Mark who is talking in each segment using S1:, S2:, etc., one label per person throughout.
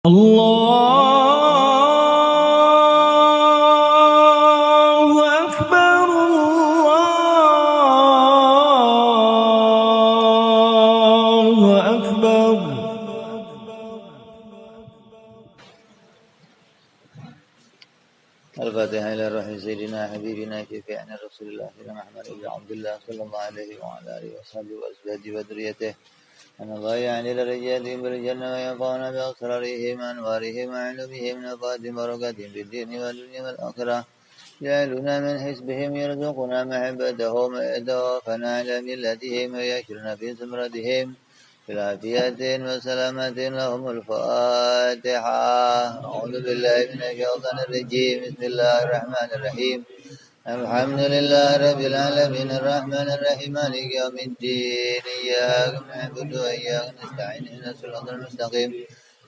S1: الله أكبر الله أكبر.
S2: الفاتحة إلى روح سيدنا حبيبنا شفيعنا رسول الله سيدنا محمد بن عبد الله صلى الله عليه وعلى آله وصحبه وأزواجه وذريته أن الله يعني لرجالهم بالجنة وينفعنا بأسرارهم أنوارهم وعلومهم نفات بركاتهم في الدين والدنيا والآخرة جعلنا من حزبهم يرزقنا محبتهم ويتوفنا على ملتهم ويشرنا في زمرتهم بالعافية وسلامة لهم الفاتحة. أعوذ بالله من الشيطان الرجيم. بسم الله الرحمن الرحيم. الحمد لله رب العالمين الرحمن الرحيم مالك يوم الدين إياك نعبد وإياك نستعين اهدنا الصراط المستقيم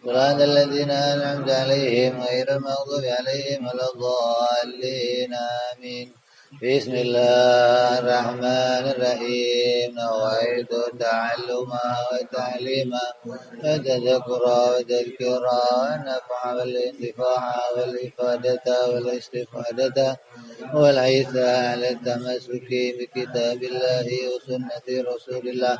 S2: صراط الذين أنعمت عليهم غير المغضوب عليهم ولا الضالين آمين. بسم الله الرحمن الرحيم. نويت التعلم والتعليم والتذكر والتذكرى والنفع والانتفاع والإفادة والاستفادة والحث على التمسك بكتاب الله وسنة رسول الله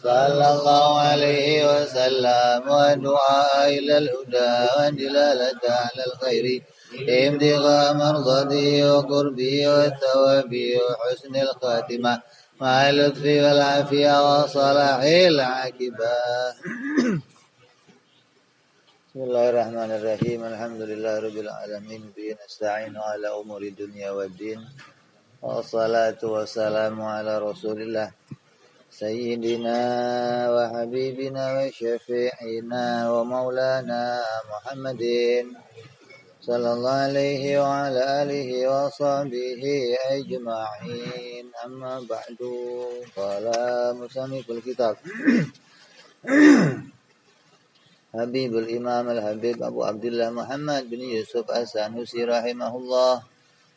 S2: صلى الله عليه وسلم والدعاء إلى الهدى والدلالة على الخير ابتغاء مرضاته وقربه والثواب وحسن الخاتمة مع اللطف والعافية وصلاح العاقبة. بسم الله الرحمن الرحيم. الحمد لله رب العالمين به نستعين على أمور الدنيا والدين والصلاة والسلام على رسول الله سيدنا وحبيبنا وشفيعنا ومولانا محمد صلى الله عليه وعلى آله وصحبه أجمعين. أما بعد قال مصنف الكتاب حبيب الإمام الحبيب أبو عبد الله محمد بن يوسف السنوسي رحمه الله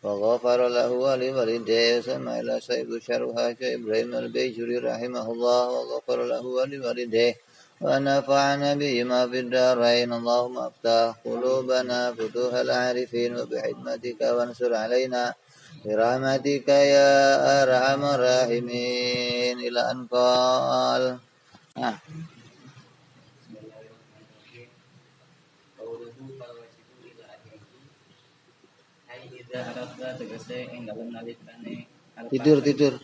S2: وغفر له ولوالديه وسمع إلى شيخ شرها شيخ إبراهيم البيجوري رحمه الله وغفر له ولوالديه ونفعنا بهما في الدارين. اللهم افتح قلوبنا فتوح العارفين وبحكمتك وانصر علينا برحمتك يا أرحم الراحمين. إلى أن قال tidur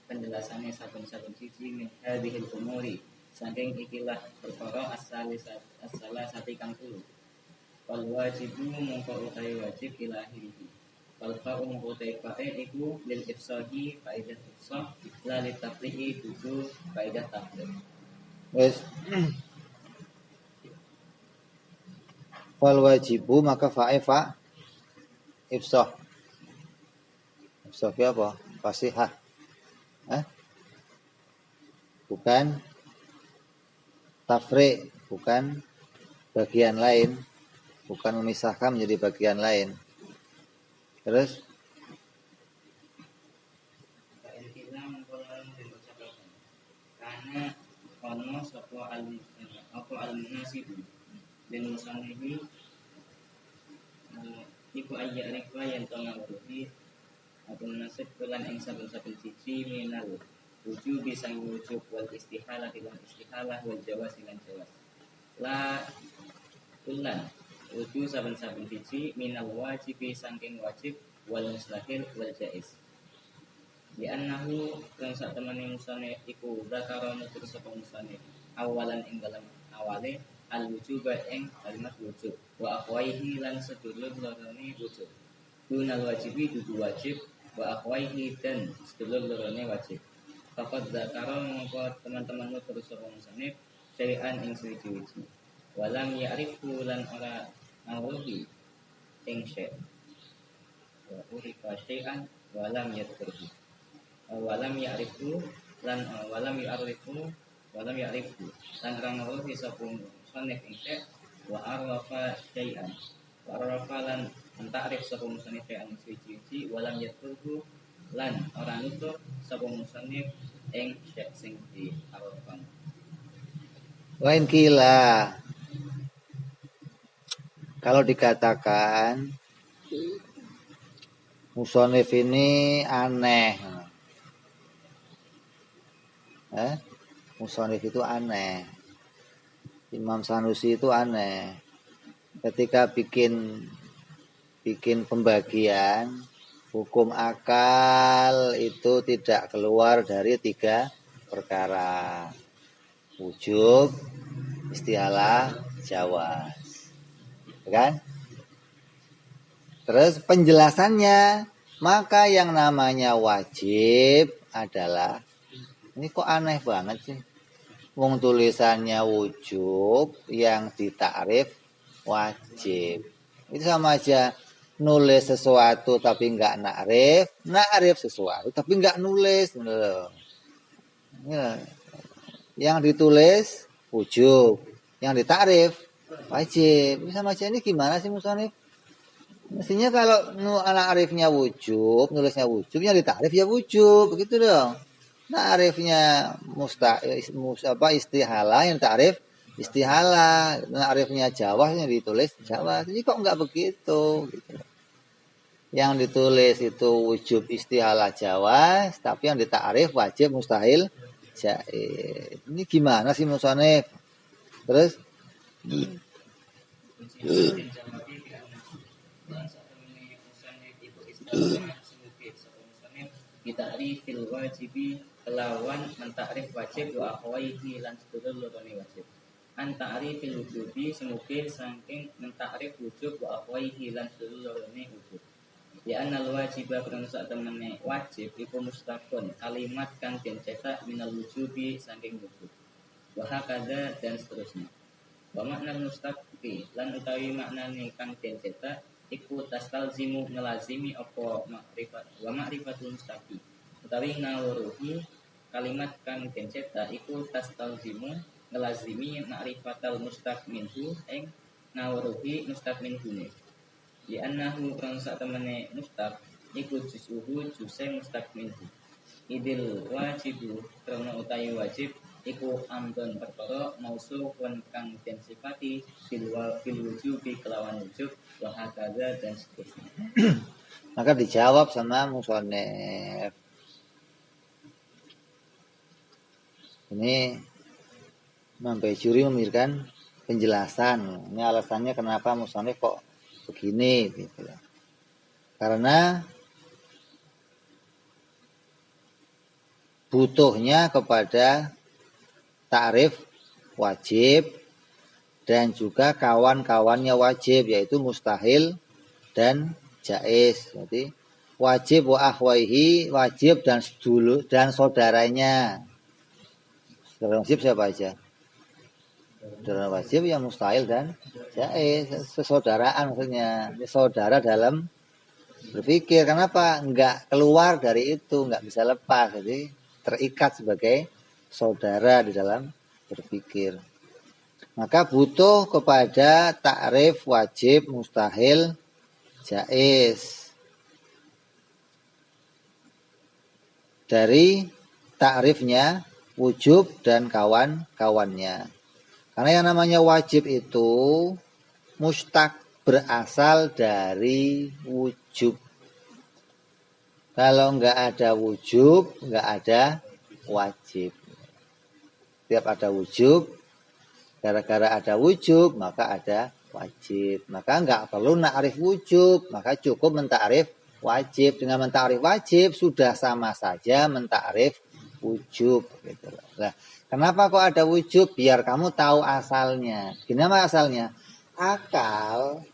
S3: penjelasannya saben-saben siji min hadhil umuri saking ikilah perkara as-salasati kang telu. Wal wajibu mongko utahe wajib ilahi. Wal fa'u mongko utahe fa'e iku lil ifsahi faidah ifsah la li tafrihi dudu faidah tafrih.
S2: Wes. Fal wajibu maka fa'e fa ifsah. Ifsah apa? Fasihah. Bukan tafriq, bukan bagian lain, bukan memisahkan menjadi bagian lain. Terus
S3: karena ono sapa al-munasib dan musanihi iku ayyarikwa yang tengah-tengah atau munasib kulan ing saben-saben siji minal wujud bisa wujud wal istihalah dengan istihalah wal jawaz dengan jawaz. La kulan wujud saben-saben siji minal wajibi saking wajib wal mustahil wal jaiz. Di annahu lan sak temene musane iku zakara nutur sapa musane awalan ing dalam awale al wujuba ing kalimat wujud wa aqwaihi lan sedulur lorone wujud. Dunal wajibi dudu wajib wa aqwaihi dan sedulur lorone wajib. Fakat zakara mongko teman-teman nutur sapa musane syai'an ing suci-suci. Walam ya'rifu lan ora ngawuhi ing syai'. Wa urifa syai'an walam yadkurhu. Walam ya'rifu lan walam ya'rifu lan rangau hisapun sanef ingse wa arrafa syai'an wa arrafa lan ta'rif sapun sanef syai'an suci walam yadkurhu lan ora nutur sapun sanef ing syai' sing di arrafan.
S2: Wain kila. Kalau dikatakan musonif ini aneh. Musonif itu aneh. Imam Sanusi itu aneh. Ketika bikin pembagian hukum akal itu tidak keluar dari 3 perkara. Wujub, istialah, jawaz. Kan? Terus penjelasannya, maka yang namanya wajib adalah, ini kok aneh banget sih. Wong tulisannya wujub, yang ditakrif wajib. Itu sama aja nulis sesuatu tapi nggak nakrif sesuatu tapi nggak nulis. Yang ditulis wujub, yang ditakrif wajib. Ini sama aja, ini gimana sih musonif? Mestinya kalau anak arifnya wujub, nulisnya wujub, yang ditakrif ya wujub, begitu dong. Nah, arifnya istihalah, yang takrif istihalah. Nah, arifnya jawaz, yang ditulis jawaz. Jadi kok enggak begitu? Gitu. Yang ditulis itu wujub istihalah jawaz, tapi yang ditakrif wajib mustahil jaiz. Ini gimana sih musonif? Terus
S3: Bitarifil wajibi kelawan mentakrif wajib wa akhwaihi lan sedulur lorone wajib. Antakrifil wujubi semuge saking mentakrif wujub wa akhwaihi lan sedulur lorone wujub. Ya anal wajibah karena saat temene wajib iku mustaqon kalimat kang den cetak minal wujubi saking wujub. Wa hakadha dan seterusnya. Wa makna mustaqi lan utawi maknane kang den cetak iku tastalzimu ngelazimi apa makrifat wa ma'rifatul mustaqi utawi ngawruhi kalimat kang den cetak iku tastalzimu ngelazimi ma'rifatal mustaq minhu ing ngawruhi mustaq minhu li annahu kan sak temene mustaq iku jusuhu juse mustaq minhu idil wajibu karena utawi wajib iku amdon perkara mausufun kang den sifati bil wujubi kelawan wujub wa hakadha dan seterusnya.
S2: Maka dijawab sama musonif. Ini Imam Baisyuri memberikan penjelasan. Ini alasannya kenapa musonif kok begini gitu. Karena butuhnya kepada takrif wajib dan juga kawan-kawannya wajib, yaitu mustahil dan jaiz. Jadi wajib wa akhwaihi, wajib dan sedulur dan saudaranya. Saudara wajib siapa aja? Saudara wajib yang mustahil dan jaiz, persaudaraan maksudnya. Ini saudara dalam berpikir. Kenapa? Enggak keluar dari itu, enggak bisa lepas. Jadi terikat sebagai saudara di dalam berpikir. Maka butuh kepada takrif wajib, mustahil, jaiz. Dari takrifnya wujub dan kawan-kawannya. Karena yang namanya wajib itu mustaq, berasal dari wujub. Kalau enggak ada wujub, enggak ada wajib. Setiap ada wujub, gara-gara ada wujub, maka ada wajib. Maka enggak perlu nakrif wujub, maka cukup mentakrif wajib. Dengan mentakrif wajib, sudah sama saja mentakrif wujub. Gitu. Nah, kenapa kok ada wujub? Biar kamu tahu asalnya. Gimana asalnya? Akal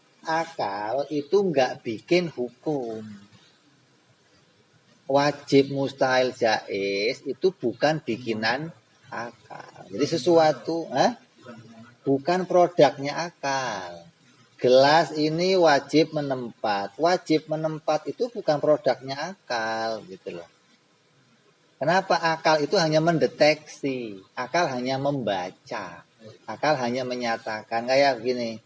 S2: itu enggak bikin hukum. Wajib, mustahil, jaiz itu bukan bikinan akal. Jadi sesuatu, bukan produknya akal. Gelas ini wajib menempat. Wajib menempat itu bukan produknya akal, gitu loh. Kenapa? Akal itu hanya mendeteksi. Akal hanya membaca. Akal hanya menyatakan. Kayak gini.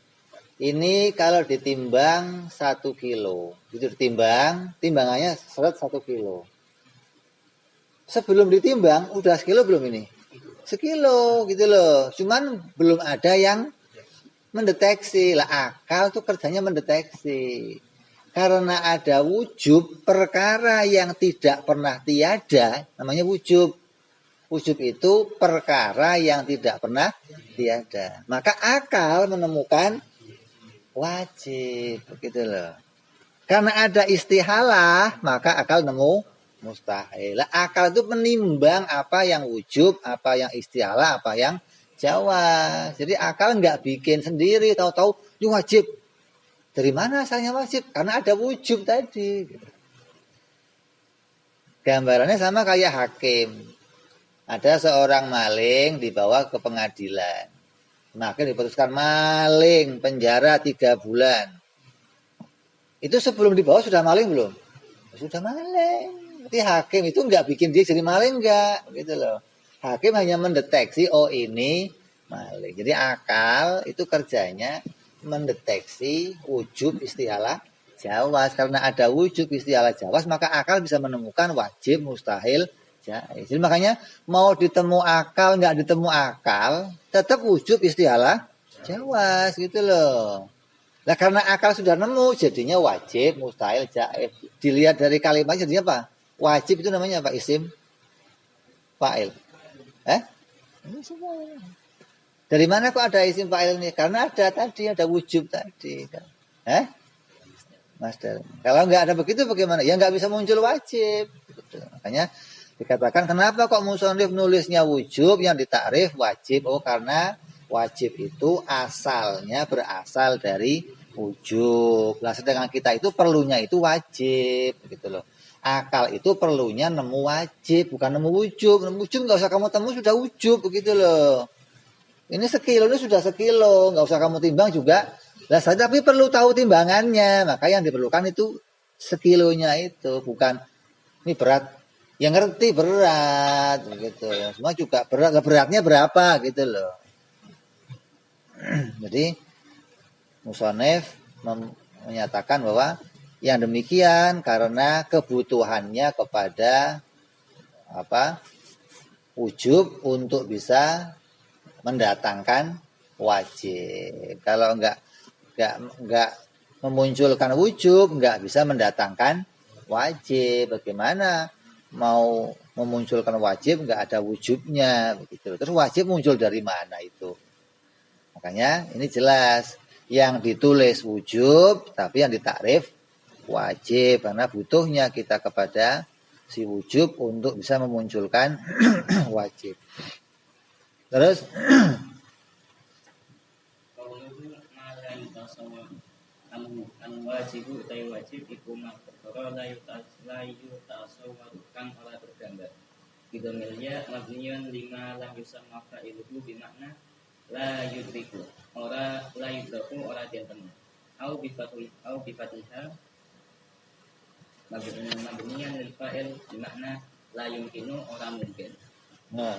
S2: Ini kalau ditimbang 1 kilo. Itu ditimbang, timbangannya seret 1 kilo. Sebelum ditimbang, udah sekilo belum ini? sekilo gitu loh. Cuman belum ada yang mendeteksi. Lah akal tuh kerjanya mendeteksi. Karena ada wujub perkara yang tidak pernah tiada, namanya wujub. Wujub itu perkara yang tidak pernah tiada. Maka akal menemukan wajib, begitu loh. Karena ada istihalah, maka akal nemu mustahil. Akal itu menimbang apa yang wujub, apa yang istihalah, apa yang jawaz. Jadi akal nggak bikin sendiri, tahu-tahu ini wajib. Dari mana asalnya wajib? Karena ada wujub tadi. Gambarannya sama kayak hakim. Ada seorang maling dibawa ke pengadilan. Maka diputuskan maling, penjara 3 bulan. Itu sebelum dibawa sudah maling belum? Sudah maling. Jadi hakim itu nggak bikin dia jadi maling nggak, gitu loh. Hakim hanya mendeteksi, oh ini maling. Jadi akal itu kerjanya mendeteksi wujub istihalah jawaz. Karena ada wujub istihalah jawaz, maka akal bisa menemukan wajib, mustahil, jaiz. Jadi makanya mau ditemu akal, nggak ditemu akal, tetap wujub istihalah jawaz gitu loh. Nah karena akal sudah nemu, jadinya wajib, mustahil, jaiz. Dilihat dari kalimat jadinya apa? Wajib itu namanya apa? Isim fa'il. Ini semua. Dari mana kok ada isim fa'il ini? Karena ada tadi, ada wujub tadi. Master. Kalau nggak ada begitu bagaimana? Ya nggak bisa muncul wajib. Gitu. Makanya dikatakan kenapa kok musonif nulisnya wujub yang ditakrif wajib? Oh karena wajib itu asalnya berasal dari wujub. Nah sedangkan kita itu perlunya itu wajib gitu loh. Akal itu perlunya nemu wajib, bukan nemu wujub. Nemu wujub nggak usah kamu temu sudah wujub begitu loh. Ini sekilo ini sudah sekilo, nggak usah kamu timbang juga. Lah saja tapi perlu tahu timbangannya. Maka yang diperlukan itu sekilonya itu, bukan ini berat. Yang ngerti berat gitu. Semua juga berat, beratnya berapa gitu loh. Jadi musonef menyatakan bahwa yang demikian karena kebutuhannya kepada wujub untuk bisa mendatangkan wajib. Kalau enggak memunculkan wujub, enggak bisa mendatangkan wajib. Bagaimana mau memunculkan wajib enggak ada wujubnya begitu. Terus wajib muncul dari mana itu? Makanya ini jelas yang ditulis wujub tapi yang ditakrif wajib karena butuhnya kita kepada si wujub untuk bisa memunculkan wajib. Terus
S3: wajibu utai wajib iku perkara layu tasawwaru kang ora tergambar. Bidomilya mabniun lima lam yusamma fa'iluhu bimakna la yudriku ora la yudraku ora diantemu au bifatiha mabniun lil fa'il bimakna la yumkinu ora mungkin.
S2: Nah,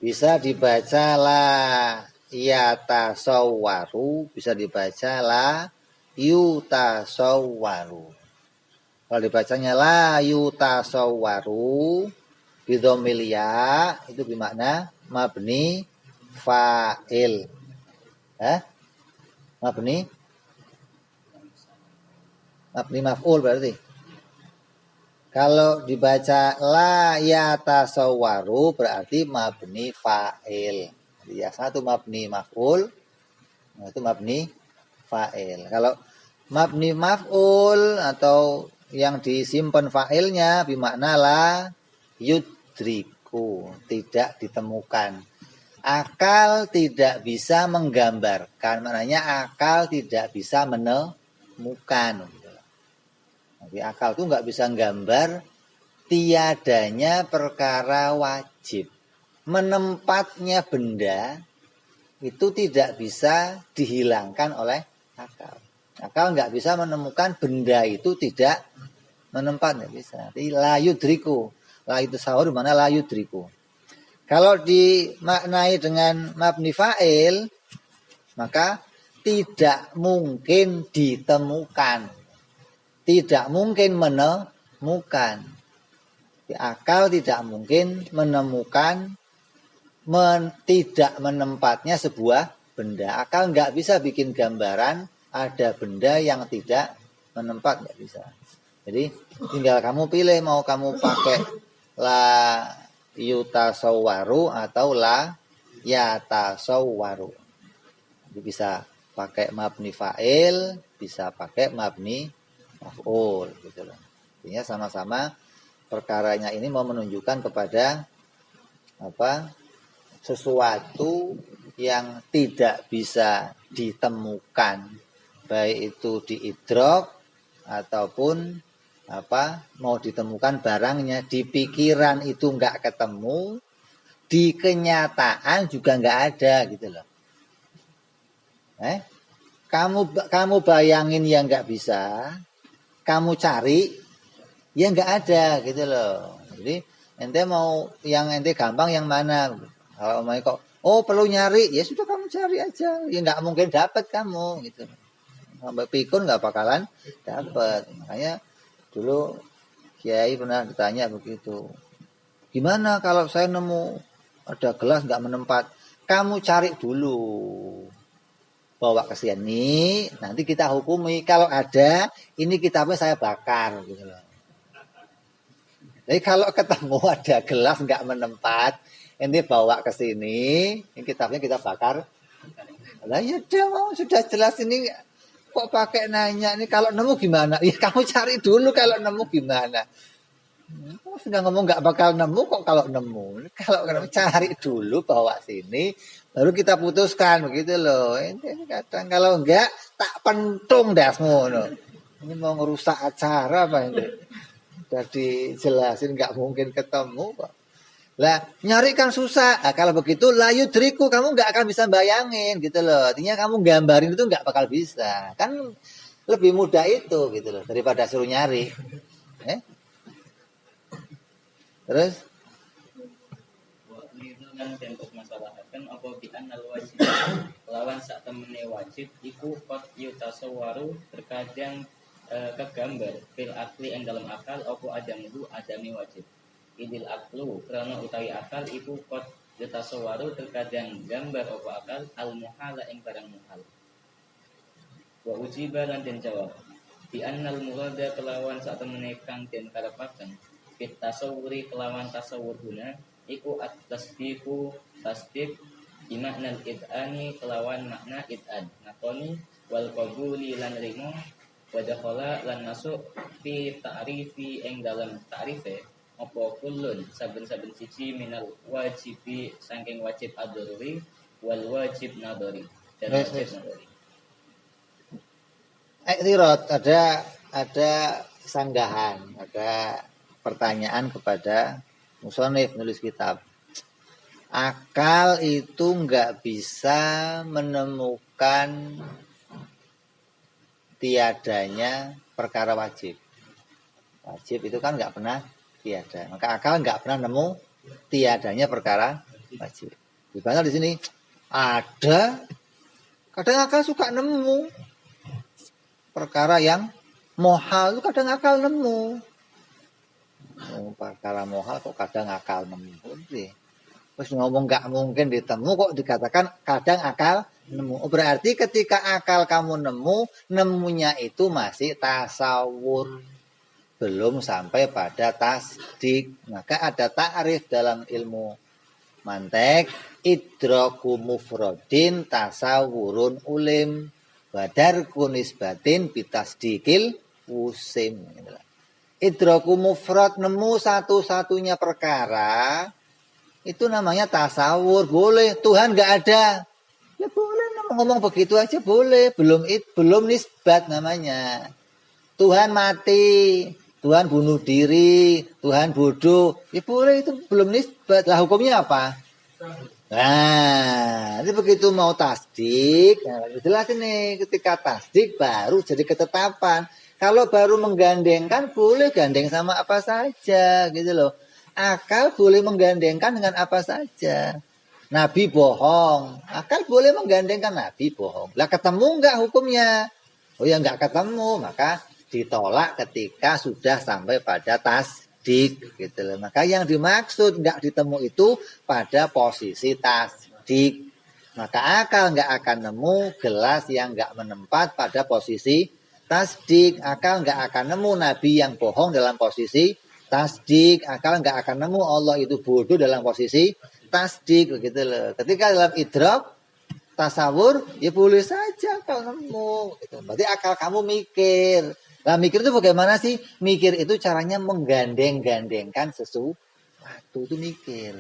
S2: bisa dibaca la yatasawwaru, bisa dibaca la yutasawwaru. Kalau dibacanya la yutasawwaru bidhamil ya itu bermakna mabni fa'il. Mabni maf'ul berarti. Kalau dibaca la yatasawwaru berarti mabni fa'il. Ya satu mabni maf'ul, itu mabni fa'il. Kalau mabni maf'ul atau yang disimpan fa'ilnya bermakna la yudriku, tidak ditemukan. Akal tidak bisa menggambarkan, maknanya akal tidak bisa menemukan. Jadi akal itu nggak bisa gambar tiadanya perkara wajib. Menempatnya benda itu tidak bisa dihilangkan oleh akal. Akal nggak bisa menemukan benda itu tidak menempat, nggak bisa. Jadi la yudriku, la itu sahur mana la yudriku. Kalau dimaknai dengan mabni fa'il, maka tidak mungkin ditemukan. Tidak mungkin menemukan. Akal tidak mungkin menemukan tidak menempatnya sebuah benda. Akal nggak bisa bikin gambaran ada benda yang tidak menempat, nggak bisa. Jadi tinggal kamu pilih mau kamu pakai la yutasawwaru atau la yatasawwaru. Jadi bisa pakai mabni fa'il, bisa pakai mabni maf'ul gitu loh. Artinya sama-sama perkaranya ini mau menunjukkan kepada sesuatu yang tidak bisa ditemukan, baik itu di idrok ataupun mau ditemukan barangnya. Di pikiran itu nggak ketemu, di kenyataan juga nggak ada gitu loh. Kamu bayangin yang nggak bisa, kamu cari ya nggak ada gitu loh. Jadi ente mau yang ente gampang yang mana? Kalau mau kok perlu nyari, ya sudah kamu cari aja. Ya nggak mungkin dapat kamu gitu. Sampai pikun nggak bakalan dapat. Makanya dulu Kiai pernah ditanya begitu. Gimana kalau saya nemu ada gelas nggak menempat? Kamu cari dulu. Bawa ke sini, nanti kita hukumi. Kalau ada, ini kitabnya saya bakar gitu loh. Jadi kalau ketemu ada gelas nggak menempat, ini bawa ke sini, ini kitabnya kita bakar. Lah ya udah sudah jelas ini kok pakai nanya ini kalau nemu gimana? Ya kamu cari dulu kalau nemu gimana. Sudah ngomong nggak bakal nemu kok kalau nemu. Kalau cari dulu bawa sini, baru kita putuskan begitu loh. Ini kadang kalau enggak tak pentung dasmu. Ini mau ngerusak acara apa ini? Jadi jelasin nggak mungkin ketemu kok. Lah nyari kan susah. Nah, kalau begitu layu driku kamu nggak akan bisa bayangin gitu loh. Artinya kamu gambarin itu nggak bakal bisa. Kan lebih mudah itu gitu loh daripada suruh nyari. Terus
S3: itu kan untuk masalah kan apa bi'an al wajib lawan sak temene wajib iku qad yutasawwaru terkadang kegambar fil akli ing dalam akal apa adamu adami wajib idil aklu karena utawi akal iku qad yutasawwaru terkadang gambar apa akal al muhala ing barang muhal wa ujiba lan den jawab bi annal murada kelawan sak temene kang den karepaken fit tasawuri kelawan tasawur guna iku at-tasdiqu tasdiq bimakna al-id'ani kelawan makna id'an nakoni wal qabuli lan rimo wa dakhala lan masuk fi ta'rifi ing dalam ta'rife apa kullun saben-saben siji minal wajibi saking wajib ad-daruri wal wajib nadari dan wajib nadari.
S2: Iktirat ada sanggahan, ada pertanyaan kepada musonif nulis kitab. Akal itu nggak bisa menemukan tiadanya perkara wajib. Wajib itu kan nggak pernah tiada. Maka akal nggak pernah nemu tiadanya perkara wajib. Gimana di sini ada, kadang akal suka nemu perkara yang mohal itu kadang akal nemu. Perkara mohal kok kadang akal nemu. Terus ngomong nggak mungkin ditemu kok dikatakan kadang akal nemu. Berarti ketika akal kamu nemu, nemunya itu masih tasawur. Belum sampai pada tasdik. Maka ada ta'rif dalam ilmu mantek. Idraku mufrodin tasawurun ulim. Badar kunisbatin bitasdikil usim. Idraku mufrad nemu satu-satunya perkara itu namanya tasawur. Boleh Tuhan nggak ada ya boleh ngomong begitu aja boleh. Belum nisbat namanya. Tuhan mati, Tuhan bunuh diri, Tuhan bodoh ya boleh, itu belum nisbat. Lah hukumnya apa? Nah, ini begitu mau tasdik, nah, jelas ini ketika tasdik baru jadi ketetapan. Kalau baru menggandengkan boleh gandeng sama apa saja gitu loh. Akal boleh menggandengkan dengan apa saja. Nabi bohong, akal boleh menggandengkan Nabi bohong. Lah ketemu enggak hukumnya? Oh ya enggak ketemu, maka ditolak ketika sudah sampai pada tasdik gitu loh. Maka yang dimaksud nggak ditemu itu pada posisi tasdik. Maka akal nggak akan nemu gelas yang nggak menempat pada posisi tasdik. Akal nggak akan nemu nabi yang bohong dalam posisi tasdik. Akal nggak akan nemu Allah itu bodoh dalam posisi tasdik begitu loh. Ketika dalam idrok tasawur ya boleh saja akal nemu gitu. Berarti akal kamu mikir. Nah mikir itu bagaimana sih? Mikir itu caranya menggandeng-gandengkan sesuatu itu mikir.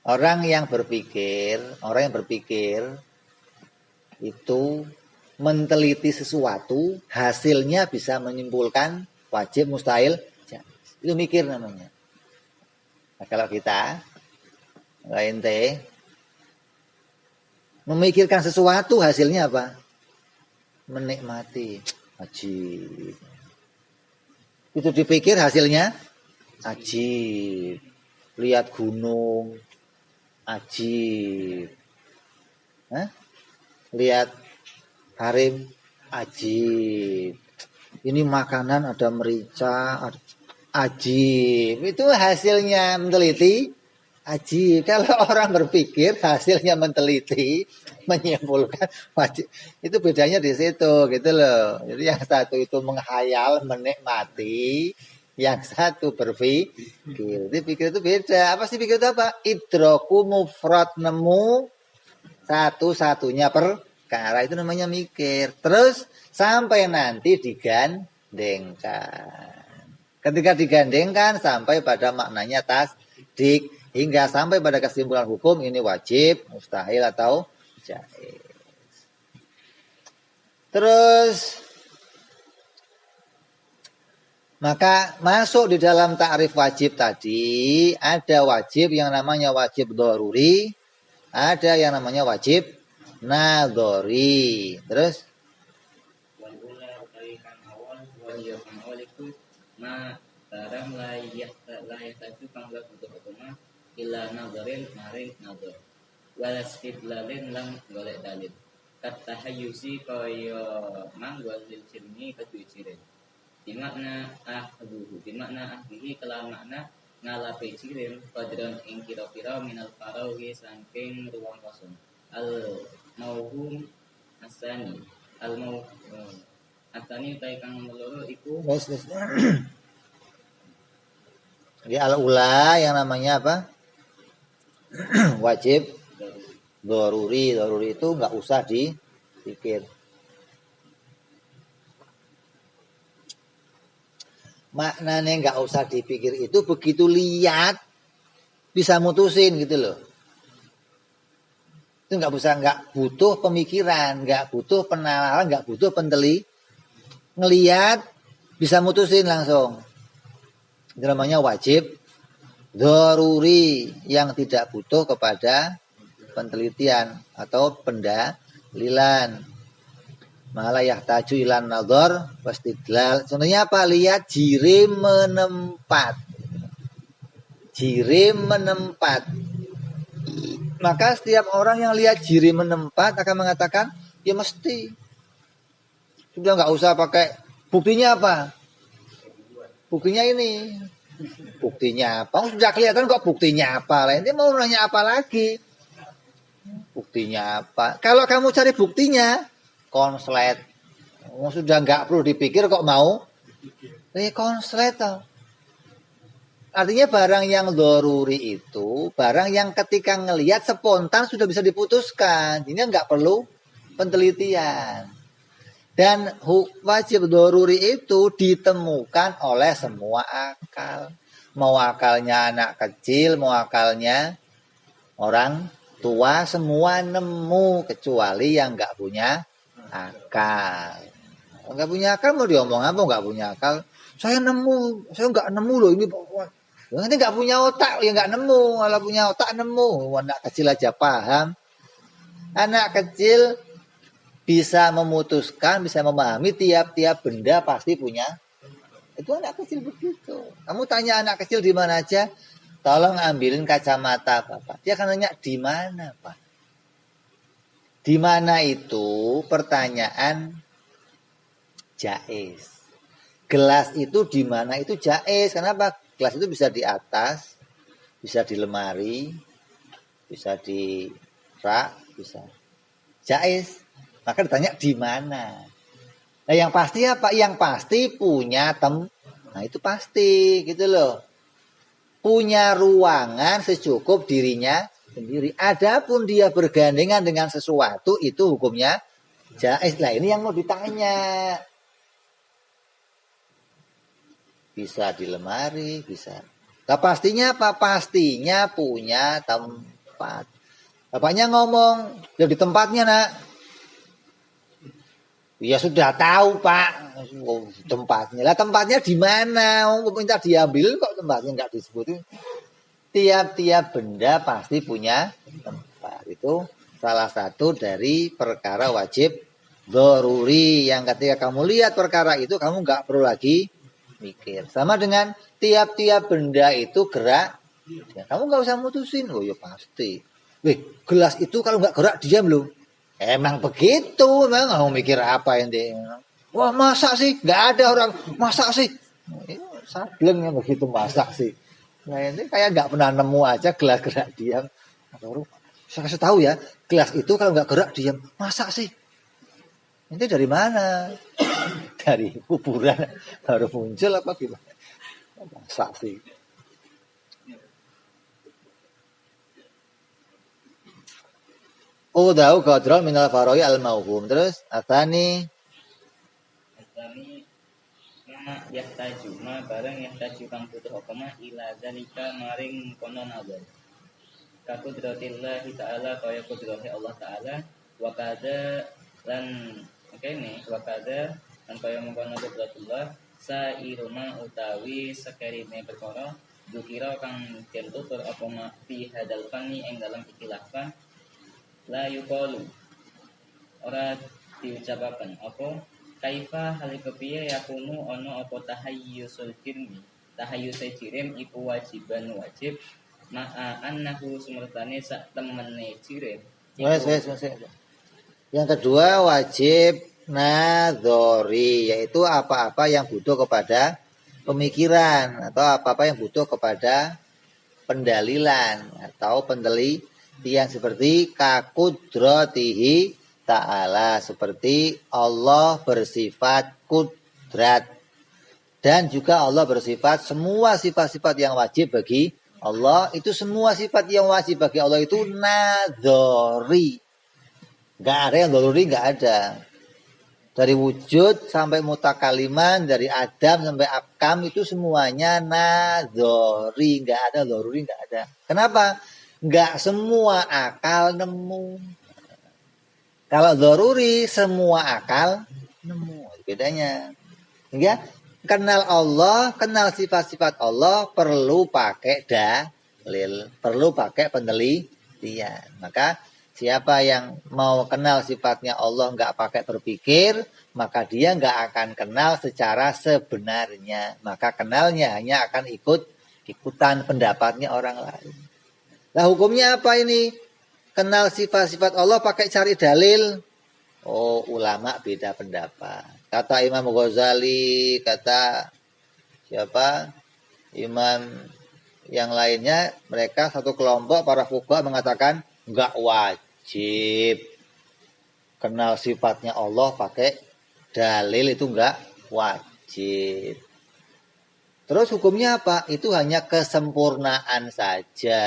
S2: Orang yang berpikir itu menteliti sesuatu, hasilnya bisa menyimpulkan wajib, mustahil, itu mikir namanya. Nah, kalau kita, ente, memikirkan sesuatu, hasilnya apa? Menikmati, ajib. Itu dipikir hasilnya, ajib. Lihat gunung, ajib. Lihat harim, ajib. Ini makanan ada merica, ajib. Itu hasilnya meneliti, ajib. Kalau orang berpikir hasilnya menteliti, menyimpulkan wajib. Itu bedanya di situ gitu loh. Jadi yang satu itu menghayal, menikmati, yang satu berpikir. Jadi pikir itu beda. Apa sih pikir itu apa? Idroku mufrad nemu satu-satunya perkara itu namanya mikir. Terus sampai nanti digandengkan. Ketika digandengkan sampai pada maknanya tasdik. Hingga sampai pada kesimpulan hukum ini wajib, mustahil atau jaiz. Terus maka masuk di dalam ta'rif wajib tadi ada wajib yang namanya wajib dharuri, ada yang namanya wajib nadhari. Terus
S3: wal ula utawi kang awal wal ya kang awal iku ma barang layataju kang la butuh utama illa nadharin maring nadhar wal istidlalin lan golek dalil kat tahayyusi kaya manggol lil cilmi kedue ciren di makna ahdihi kelan makna ngalape ciren padron ing kira-kira minal farawi saking ruang kosong al mauhum asani al mau asani utai kang loro iku
S2: di al-ula yang namanya apa? Wajib dharuri. Dharuri itu nggak usah dipikir. Maknanya nggak usah dipikir itu begitu lihat bisa mutusin gitu loh. Itu nggak butuh pemikiran, nggak butuh penalaran, nggak butuh ngelihat bisa mutusin langsung. Itu namanya wajib dharuri yang tidak butuh kepada penelitian atau pendalilan. Malah yahtaju ilan nadhar wastidlal. Contohnya apa? Lihat jirim menempat. Jirim menempat. Maka setiap orang yang lihat jirim menempat akan mengatakan, ya mesti. Sudah nggak usah pakai. Buktinya apa? Buktinya ini. Buktinya apa? Sudah kelihatan kok buktinya apa. Ini mau nanya apa lagi? Buktinya apa? Kalau kamu cari buktinya, konslet. Sudah nggak perlu dipikir kok mau konslet tau. Artinya barang yang dharuri itu barang yang ketika ngelihat spontan sudah bisa diputuskan. Ini nggak perlu penelitian. Dan wajib dharuri itu ditemukan oleh semua akal. Mau akalnya anak kecil, mau akalnya orang tua, semua nemu kecuali yang nggak punya akal. Nggak punya akal mau diomong apa? Nggak punya akal. Saya nggak nemu loh ini. Nanti nggak punya otak ya nggak nemu. Kalau punya otak nemu. Anak kecil aja paham. Anak kecil bisa memutuskan, bisa memahami tiap-tiap benda pasti punya. Itu anak kecil begitu. Kamu tanya anak kecil di mana aja, tolong ambilin kacamata Bapak. Dia akan nanya di mana Pak? Di mana itu pertanyaan jaiz. gelas itu di mana itu jaiz. Kenapa? Gelas itu bisa di atas, bisa di lemari, bisa di rak, bisa jaiz. Maka ditanya di mana. Nah, yang pasti apa? Yang pasti punya nah itu pasti gitu loh. Punya ruangan secukup dirinya sendiri. Adapun dia bergandengan dengan sesuatu itu hukumnya jaiz. Lah ini yang mau ditanya. Bisa di lemari, bisa. Nah, pastinya apa? Pastinya punya tempat. Bapaknya ngomong, ya di tempatnya nak. Ya sudah tahu pak, oh, tempatnya. Lah tempatnya di mana? Minta diambil kok tempatnya nggak disebutin. Tiap-tiap benda pasti punya tempat. Itu salah satu dari perkara wajib dzaruri yang ketika kamu lihat perkara itu kamu nggak perlu lagi mikir. Sama dengan tiap-tiap benda itu gerak, ya kamu nggak usah mutusin. Oh ya pasti. Wih, gelas itu kalau nggak gerak diam loh. Emang begitu, memang mau mikir apa yang dia. Wah masak sih, nggak ada orang masak sih. Sableng yang begitu masak sih. Nah ini kayak nggak pernah nemu aja gelas gerak diam. Baru saya kasih tahu ya, gelas itu kalau nggak gerak diam masak sih. Ini dari mana? Dari kuburan baru muncul apa gimana? Masak sih. Tahu qadral minal faroi al mauhum. Terus atani
S3: yahtaju ma barang yahtaju kang butuh apa mah ila zalika maring kono nazar. Ka qudratillahi ta'ala kaya qudrati Allah taala wa kada lan kene wa kada lan kaya mengkono qudratullah sairuma utawi sakarine perkara dukira kang den tutur apa mah fi hadal fani ing dalam ikhtilafan la yuqalu ora diucapaken apa kaifa hal kepiye yakunu ana apa tahayyusul jirmi tahayyuse jirim iku wajiban wajib ma'a annahu sumrtane sak temene jirim
S2: wes. Yang kedua wajib nadzori, yaitu apa-apa yang butuh kepada pemikiran atau apa-apa yang butuh kepada pendalilan atau penelitian seperti kakudratihi ta'ala, seperti Allah bersifat kudrat dan juga Allah bersifat semua sifat-sifat yang wajib bagi Allah, itu semua sifat yang wajib bagi Allah itu nadzori. Gak ada yang dzaruri, gak ada. Dari wujud sampai mutakaliman, dari Adam sampai Abkam itu semuanya nadzori, gak ada dzaruri, gak ada. Kenapa? Gak semua akal nemu. Kalau dzaruri semua akal nemu. Bedanya. Hingga kenal Allah, kenal sifat-sifat Allah perlu pakai dalil, perlu pakai penelitian. Maka siapa yang mau kenal sifatnya Allah nggak pakai berpikir, maka dia nggak akan kenal secara sebenarnya. Maka kenalnya hanya akan ikutan pendapatnya orang lain. Nah hukumnya apa ini? Kenal sifat-sifat Allah pakai cari dalil. Oh ulama beda pendapat. Kata Imam Ghazali, kata siapa? Imam yang lainnya, mereka satu kelompok para fuqaha mengatakan enggak wajib kenal sifatnya Allah pakai dalil, itu enggak wajib. Terus hukumnya apa? Itu hanya kesempurnaan saja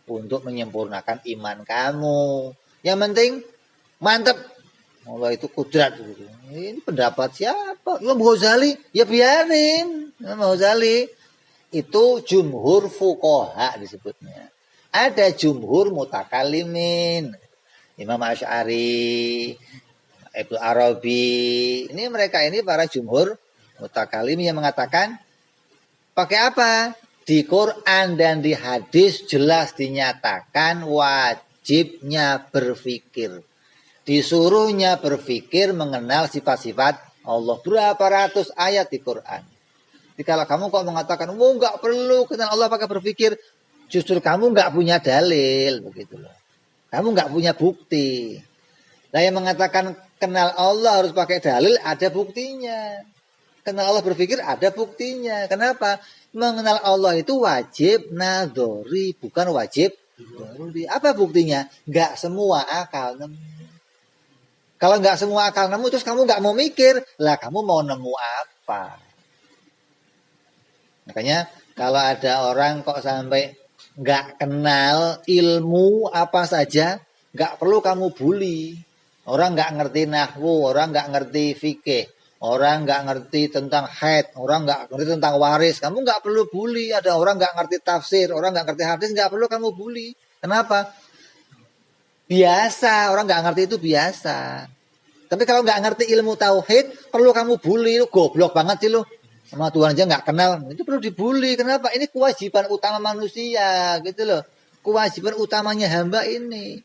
S2: untuk menyempurnakan iman kamu. Yang penting mantep. Allah itu kudrat. Ini pendapat siapa? Imam Ghazali. Ya biarin. Imam Ghazali. Itu jumhur fuqaha disebutnya. Ada jumhur mutakalimin. Imam Asy'ari, Ibnu Arabi. Ini mereka ini para jumhur mutakalimin yang mengatakan pakai apa? Di Quran dan di hadis jelas dinyatakan wajibnya berpikir. Disuruhnya berpikir mengenal sifat-sifat Allah. Berapa ratus ayat di Quran. Jadi kalau kamu kok mengatakan, nggak perlu kenal Allah pakai berpikir, justru kamu nggak punya dalil, begitu loh. Kamu nggak punya bukti. Nah yang mengatakan kenal Allah harus pakai dalil, ada buktinya. Kenal Allah berpikir ada buktinya. Kenapa? Mengenal Allah itu wajib nadori, bukan wajib daruri. Apa buktinya? Nggak semua akal nemu. Kalau nggak semua akal nemu, terus kamu nggak mau mikir, lah kamu mau nemu apa? Makanya kalau ada orang kok sampai nggak kenal ilmu apa saja, nggak perlu kamu bully. Orang nggak ngerti nahwu, orang nggak ngerti fikih, orang nggak ngerti tentang haid, orang nggak ngerti tentang waris. Kamu nggak perlu bully. Ada orang nggak ngerti tafsir, orang nggak ngerti hadis, nggak perlu kamu bully. Kenapa? Biasa, orang nggak ngerti itu biasa. Tapi kalau nggak ngerti ilmu tauhid, perlu kamu bully. Lu goblok banget sih lu. Sama Tuhan aja nggak kenal. Itu perlu dibully. Kenapa? Ini kewajiban utama manusia, gitu loh. Kewajiban utamanya hamba ini.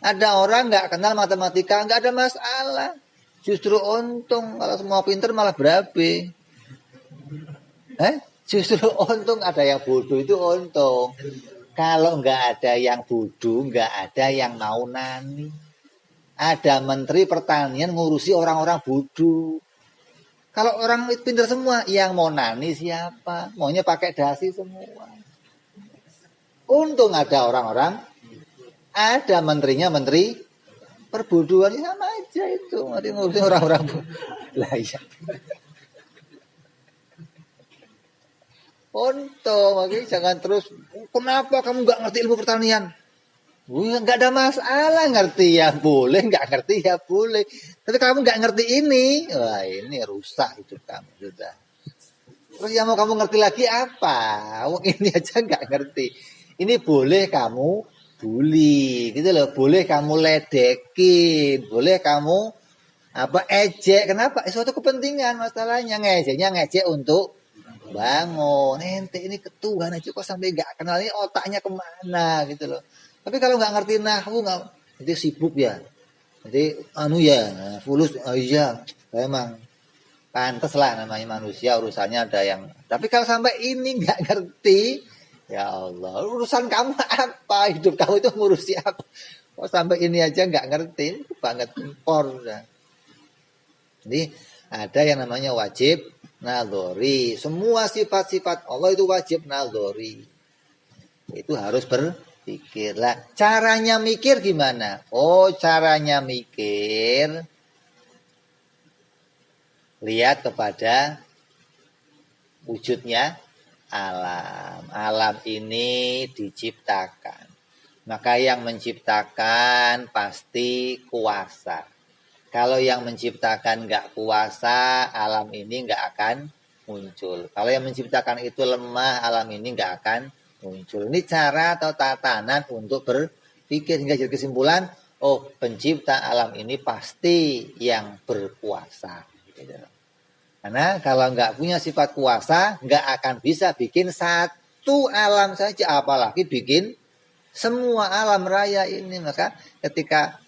S2: Ada orang nggak kenal matematika, nggak ada masalah. Justru untung. Kalau semua pinter malah berabe. Justru untung, ada yang bodoh itu untung. Kalau nggak ada yang bodoh, nggak ada yang mau nani. Ada menteri pertanian ngurusi orang-orang bodoh. Kalau orang pintar semua, yang mau nani siapa? Maunya pakai dasi semua. Untung ada orang-orang, ada menterinya menteri perbodohan, sama aja itu. Mari ngurusi orang-orang bodoh. Lah iya. Untung, makanya jangan terus, kenapa kamu nggak ngerti ilmu pertanian? Nggak ada masalah, ngerti ya boleh, nggak ngerti ya boleh. Tapi kamu nggak ngerti ini, wah ini rusak hidup kamu sudah. Terus yang mau kamu ngerti lagi apa? Ini aja nggak ngerti. Ini boleh kamu bully, gitu loh. Boleh kamu ledekin, boleh kamu ejek. Kenapa? Suatu kepentingan masalahnya, ngejek untuk bangun. Ente ini ketuhan aja kok sampai nggak kenal, ini otaknya kemana gitu loh. Tapi kalau nggak ngerti nahwu, nanti sibuk ya. Nanti fulus, iya, memang pantas lah namanya manusia, urusannya ada yang. Tapi kalau sampai ini nggak ngerti, ya Allah, urusan kamu apa? Hidup kamu itu ngurusi apa? Kok sampai ini aja nggak ngerti, itu banget impor. Jadi ada yang namanya wajib nadzori. Semua sifat-sifat Allah itu wajib nadzori. Itu harus berpikir lah. Caranya mikir gimana? Oh, caranya mikir lihat kepada wujudnya alam. Alam ini diciptakan. Maka yang menciptakan pasti kuasa. Kalau yang menciptakan nggak kuasa, alam ini nggak akan muncul. Kalau yang menciptakan itu lemah, alam ini nggak akan muncul. Ini cara atau tatanan untuk berpikir hingga jadi kesimpulan, oh pencipta alam ini pasti yang berkuasa. Karena kalau nggak punya sifat kuasa, nggak akan bisa bikin satu alam saja, apalagi bikin semua alam raya ini. Maka ketika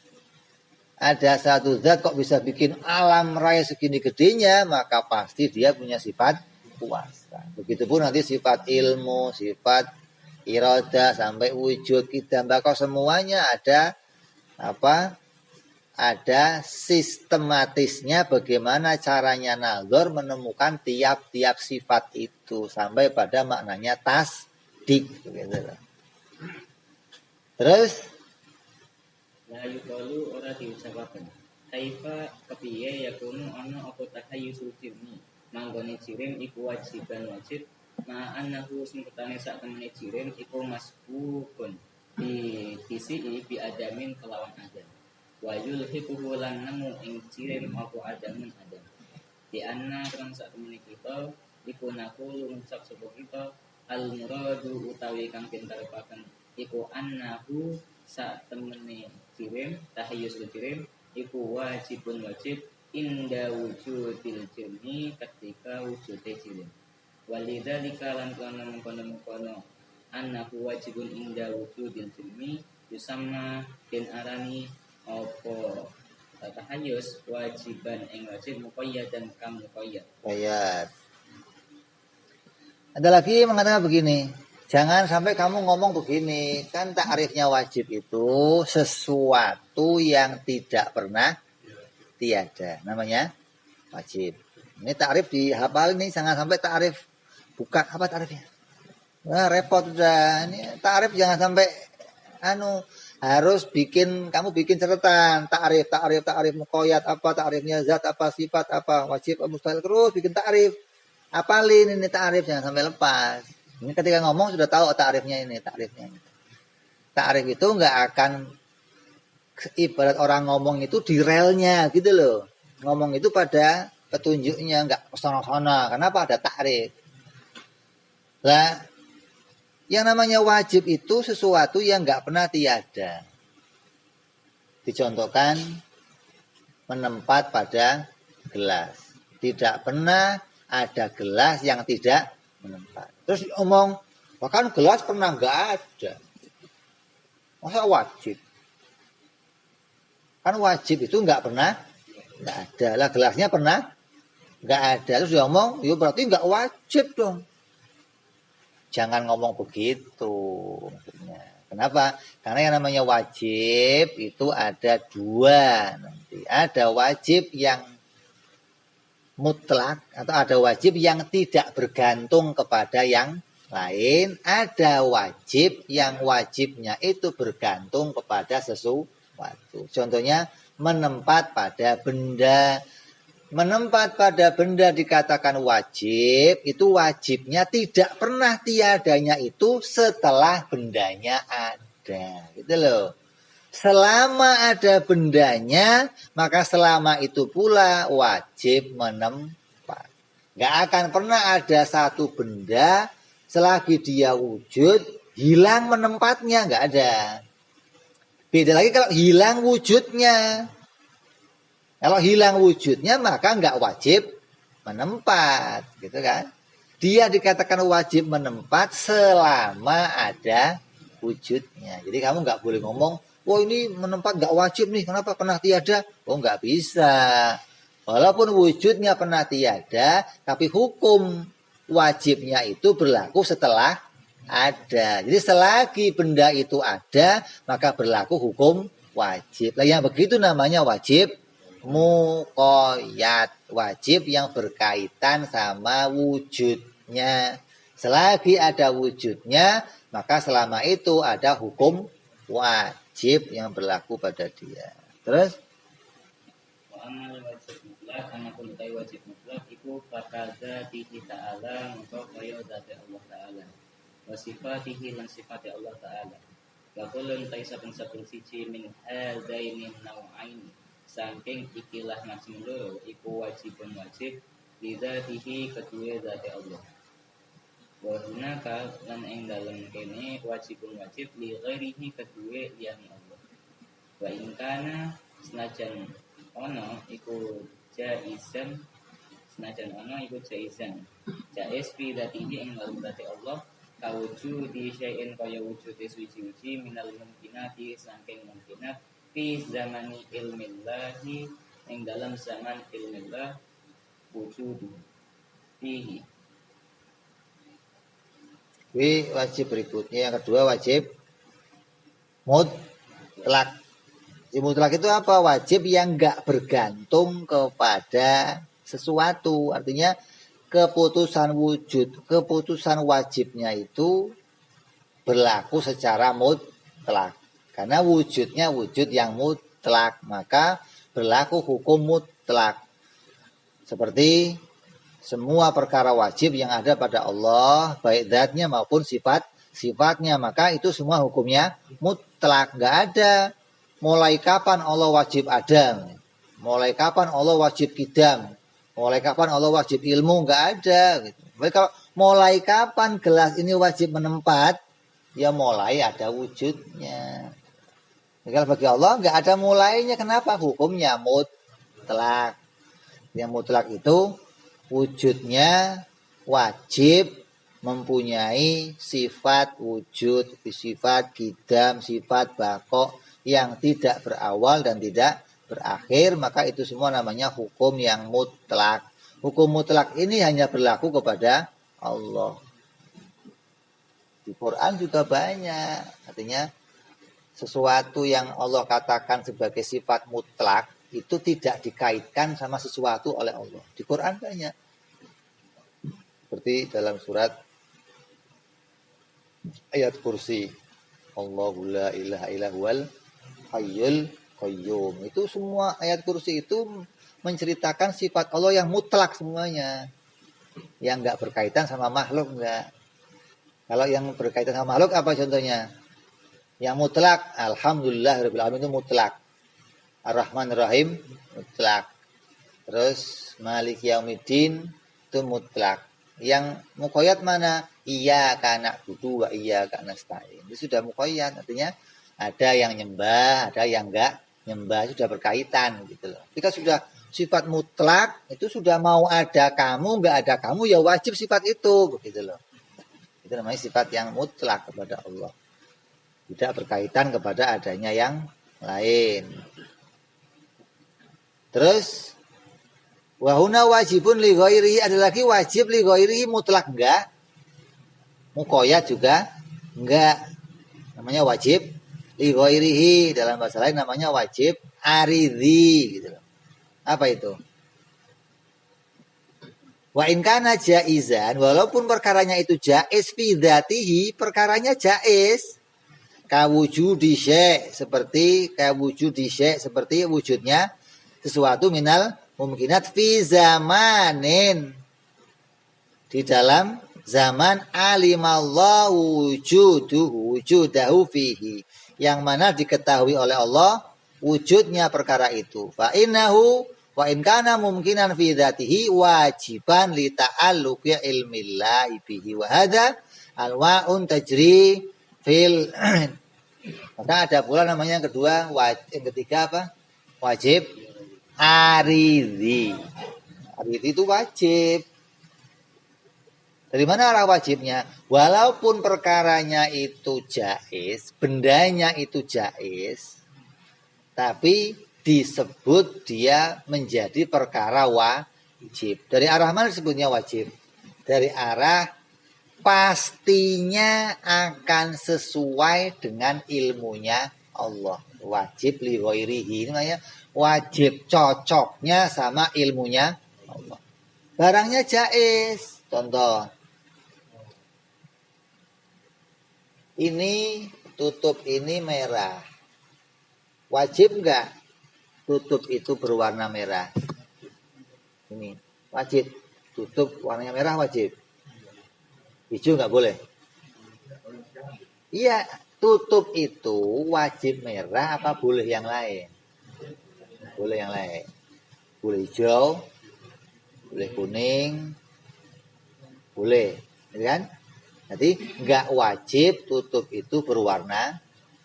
S2: ada satu zat kok bisa bikin alam raya segini gedenya, maka pasti dia punya sifat kuasa. Begitupun nanti sifat ilmu, sifat iradah sampai wujud kita, maka semuanya ada ada sistematisnya bagaimana caranya nazar menemukan tiap-tiap sifat itu sampai pada maknanya tasdik gitu. Terus
S3: La yuqalu ora diucapaken. Kaifa kepiye yakunu ana apa tahayyusul jirmi. Manggone jirim iku wajiban wajib. Ma annahu singketane sak temene jirim iku masbukun. Di sisi bi adamin kelawan adam. Wa yulhiquhu lan nemu ing jirim apa adamun adam. Di anna kan sak temene kita iku naqulu ngucap sapa kita al muradu utawi kang pintarepaken iku annahu sak temene jirim tahayyusul jirim iku wajibun wajib inda wujudil jirmi ketika wujude jirim walidzalika lan kana mengkono annahu wajibun inda wujudil jirmi yusamma den arani apa tahayyus wajiban ing wajib muqayyadan kam muqayyad.
S2: Ada lagi mengatakan begini, jangan sampai kamu ngomong begini, kan takrifnya wajib itu sesuatu yang tidak pernah tiada, namanya wajib. Ini ta'rif dihafal nih, jangan sampai ta'rif bukan apa ta'rifnya. Nah, repot udah. Ini ta'rif jangan sampai harus kamu bikin catatan ta'rif muqayyad apa, ta'rifnya zat apa, sifat apa, wajib mustahil, terus bikin ta'rif. Apalin ini ta'rif, jangan sampai lepas. Ini ketika ngomong sudah tahu ta'rifnya ini. Ta'rif itu nggak akan ibarat orang ngomong itu di relnya gitu loh. Ngomong itu pada petunjuknya, nggak kesana-sana. Kenapa? Ada ta'rif. Lah, yang namanya wajib itu sesuatu yang nggak pernah tiada. Dicontohkan menempat pada gelas. Tidak pernah ada gelas yang tidak menempat. Terus ngomong, bahkan gelas pernah nggak ada. Masa wajib? Kan wajib itu nggak ada. Lah gelasnya pernah nggak ada. Terus dia ngomong, ya berarti nggak wajib dong. Jangan ngomong begitu. Maksudnya. Kenapa? Karena yang namanya wajib itu ada dua nanti. Ada wajib yang mutlak atau ada wajib yang tidak bergantung kepada yang lain. Ada wajib yang wajibnya itu bergantung kepada sesuatu. Contohnya menempat pada benda. Menempat pada benda dikatakan wajib, itu wajibnya tidak pernah tiadanya itu setelah bendanya ada. Gitu loh. Selama ada bendanya, maka selama itu pula wajib menempat. Gak akan pernah ada satu benda selagi dia wujud, hilang menempatnya, gak ada. Beda lagi kalau hilang wujudnya. Kalau hilang wujudnya maka nggak wajib menempat, gitu kan? Dia dikatakan wajib menempat selama ada wujudnya. Jadi kamu nggak boleh ngomong, oh ini menempat nggak wajib nih, kenapa pernah tiada? Oh nggak bisa. Walaupun wujudnya pernah tiada, tapi hukum wajibnya itu berlaku setelah ada. Jadi selagi benda itu ada, maka berlaku hukum wajib. Lah yang begitu namanya wajib muqayyad, wajib yang berkaitan sama wujudnya. Selagi ada wujudnya, maka selama itu ada hukum wajib yang berlaku pada dia. Terus
S3: amal wajib mutlak, anapun utai wajib mutlak iku fakadzatihi ta'ala mengko kaya zati Allah ta'ala. Wa sifatihi lan sifati Allah ta'ala. Wa kullun saben-saben siji min hadaini nau'aini. Saking ikilah macam loro iku wajibun wajib lidzatihi kedua zati Allah. Wa hunaka lan ing dalem kene wajibun wajib li ghairihi kedua liyane Allah. Wa in kana senajan ono iku jaizan, senajan ono iku jaizan. Jaiz fi dzatihi ing dalem zati Allah kawujudi syai'in kaya wujude suci-suci minal mumkinati saking mungkinat fi zamani ilmillahi yang dalam zaman ilmillah wujudu fihi.
S2: Wajib berikutnya yang kedua wajib mutlak. Mutlak itu apa? Wajib yang enggak bergantung kepada sesuatu. Artinya keputusan wujud, keputusan wajibnya itu berlaku secara mutlak. Karena wujudnya wujud yang mutlak, maka berlaku hukum mutlak. Seperti semua perkara wajib yang ada pada Allah, baik zatnya maupun sifatnya, maka itu semua hukumnya mutlak. Nggak ada mulai kapan Allah wajib adam, mulai kapan Allah wajib kidam, mulai kapan Allah wajib ilmu, nggak ada. Gitu. Kalau mulai kapan gelas ini wajib menempat, ya mulai ada wujudnya. Kalau bagi Allah nggak ada mulainya. Kenapa? Hukumnya mutlak. Yang mutlak itu wujudnya wajib mempunyai sifat wujud, sifat kidam, sifat bako yang tidak berawal dan tidak berakhir. Maka itu semua namanya hukum yang mutlak. Hukum mutlak ini hanya berlaku kepada Allah. Di Quran juga banyak. Artinya sesuatu yang Allah katakan sebagai sifat mutlak itu tidak dikaitkan sama sesuatu oleh Allah. Di Quran banyak. Seperti dalam surat ayat kursi. Allahu la ilaha illa huwal hayyul qayyum. Itu semua ayat kursi itu menceritakan sifat Allah yang mutlak semuanya. Yang enggak berkaitan sama makhluk enggak. Kalau yang berkaitan sama makhluk apa contohnya? Yang mutlak, alhamdulillahirabbil alamin itu mutlak. Ar-Rahman Ar-Rahim mutlak. Terus Maliki Yaumiddin itu mutlak. Yang muqayyad mana? Iyyaka na'budu wa iyyaka nasta'in. Itu sudah muqayyad, artinya ada yang nyembah, ada yang enggak nyembah, sudah berkaitan gitu loh. Jika sudah sifat mutlak, itu sudah mau ada kamu, enggak ada kamu ya wajib sifat itu begitu loh. Itu namanya sifat yang mutlak kepada Allah. Tidak berkaitan kepada adanya yang lain. Terus wahuna wajibun li ghairihi, ada lagi wajib li ghairihi mutlak enggak? Muqayyad juga enggak. Namanya wajib li ghairihi, dalam bahasa lain namanya wajib aridhi gitu loh. Apa itu? Wa in kana jaizan, walaupun perkaranya itu jaiz fi dzatihi, perkaranya jaiz. Kawujudi syai', seperti kawujudi syai', seperti wujudnya sesuatu minal mungkinat fi zamanin, di dalam zaman alimallahu wujudahu fihi, yang mana diketahui oleh Allah wujudnya perkara itu. Fa innahu wa in kana mungkinan fi dzatihi wajiban li ta'alluqi ilmillahi bihi wa hadza alwa'un tajri fil maka ada pula namanya yang kedua, yang ketiga apa? Wajib aridhi. Aridhi itu wajib. Dari mana arah wajibnya? Walaupun perkaranya itu jaiz, bendanya itu jaiz, tapi disebut dia menjadi perkara wajib. Dari arah mana disebutnya wajib? Dari arah pastinya akan sesuai dengan ilmunya Allah. Wajib li ghairihi, ini namanya wajib cocoknya sama ilmunya Allah. Barangnya jaiz. Contoh. Ini tutup ini merah. Wajib enggak tutup itu berwarna merah? Ini wajib. Tutup warnanya merah wajib. Hijau nggak boleh. Iya, tutup itu wajib merah apa boleh yang lain? Boleh yang lain. Boleh hijau, boleh kuning, boleh, kan? Jadi nggak wajib tutup itu berwarna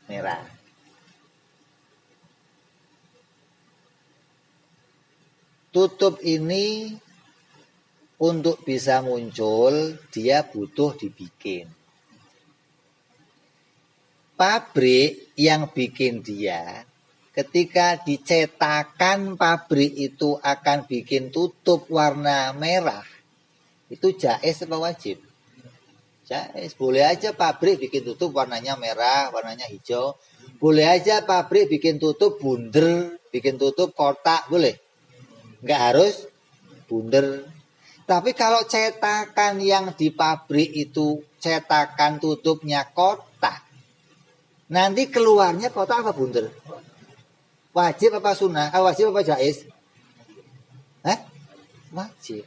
S2: merah. Tutup ini untuk bisa muncul, dia butuh dibikin. Pabrik yang bikin dia, ketika dicetakan pabrik itu akan bikin tutup warna merah, itu jaiz apa wajib? Jaiz. Boleh aja pabrik bikin tutup warnanya merah, warnanya hijau. Boleh aja pabrik bikin tutup bunder, bikin tutup kotak, boleh. Nggak harus bunder. Tapi kalau cetakan yang di pabrik itu cetakan tutupnya kotak, nanti keluarnya kotak apa bunder? Wajib apa sunnah? Wajib apa jaiz? Wajib.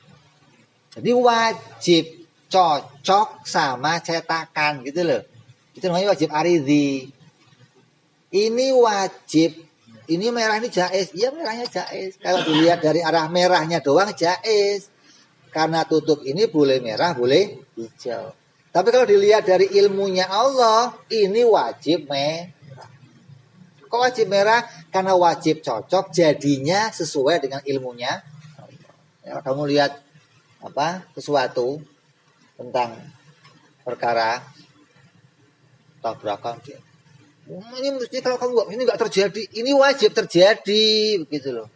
S2: Jadi wajib cocok sama cetakan gitu loh. Itu namanya wajib aridhi. Ini wajib. Ini merah ini jaiz. Iya merahnya jaiz. Kalau dilihat dari arah merahnya doang jaiz. Karena tutup ini boleh merah, boleh hijau. Tapi kalau dilihat dari ilmunya Allah, ini wajib merah. Kok wajib merah? Karena wajib cocok, jadinya sesuai dengan ilmunya Allah. Ya, kamu lihat sesuatu tentang perkara tabrakan. Ini mesti kalau kamu ini nggak terjadi, ini wajib terjadi, begitu loh.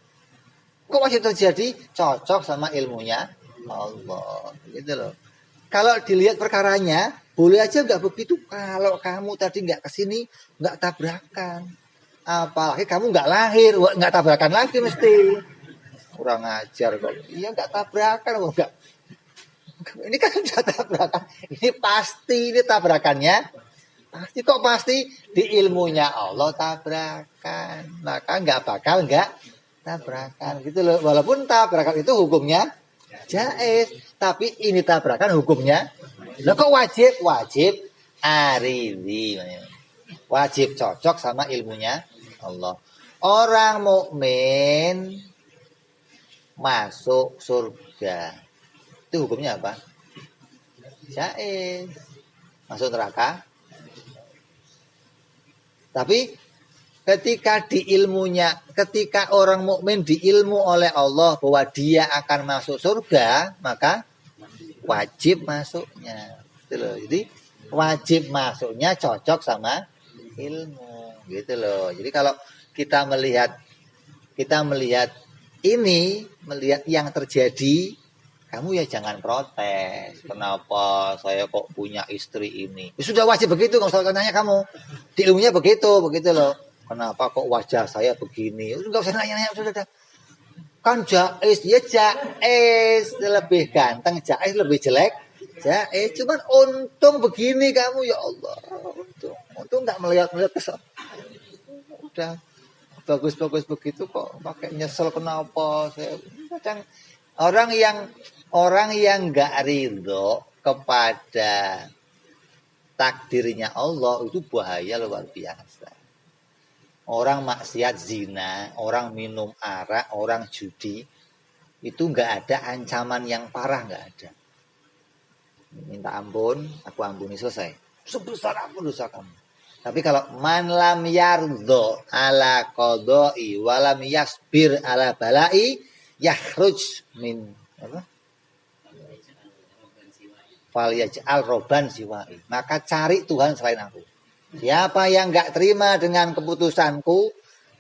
S2: Kok wajib terjadi? Cocok sama ilmunya Allah, gitu loh. Kalau dilihat perkaranya, boleh aja nggak begitu. Kalau kamu tadi nggak kesini, nggak tabrakan. Apalagi kamu nggak lahir, nggak tabrakan lagi mesti. Kurang ajar kok. Iya nggak tabrakan kok nggak. Ini kan sudah tabrakan. Ini pasti ini tabrakannya. Pasti kok pasti di ilmunya Allah tabrakan. Maka nggak bakal nggak tabrakan gitu loh. Walaupun tabrakan itu hukumnya jaiz, tapi ini tabrakan hukumnya. Lah kok wajib? Wajib aridi. Wajib cocok sama ilmunya Allah. Orang mukmin masuk surga. Itu hukumnya apa? Jaiz. Masuk neraka. Tapi ketika ketika orang mukmin diilmu oleh Allah bahwa dia akan masuk surga, maka wajib masuknya. Gitu loh. Jadi wajib masuknya cocok sama ilmu. Gitu loh. Jadi kalau kita melihat ini, melihat yang terjadi, kamu ya jangan protes. Kenapa saya kok punya istri ini? Ya sudah wajib begitu, nggak usah nanya kamu. Di ilmunya begitu loh. Kenapa kok wajah saya begini? Nggak usah nanya, sudah. Kan jais, ya jais lebih ganteng, jais lebih jelek, jais. Cuman untung begini kamu ya Allah. Untung nggak melihat kesel. Udah bagus begitu kok pakai nyesel kenapa saya kadang orang yang nggak ridho kepada takdirnya Allah itu bahaya luar biasa. Orang maksiat zina, orang minum arak, orang judi itu nggak ada ancaman yang parah, nggak ada. Minta ampun, aku ampuni, selesai. Sebesar apa dosa kamu? Tapi kalau man lam yardho ala qadai wa lam yasbir ala balai yakhruj min apa? Falyaj'al robban siwai. Maka cari Tuhan selain aku. Siapa yang enggak terima dengan keputusanku,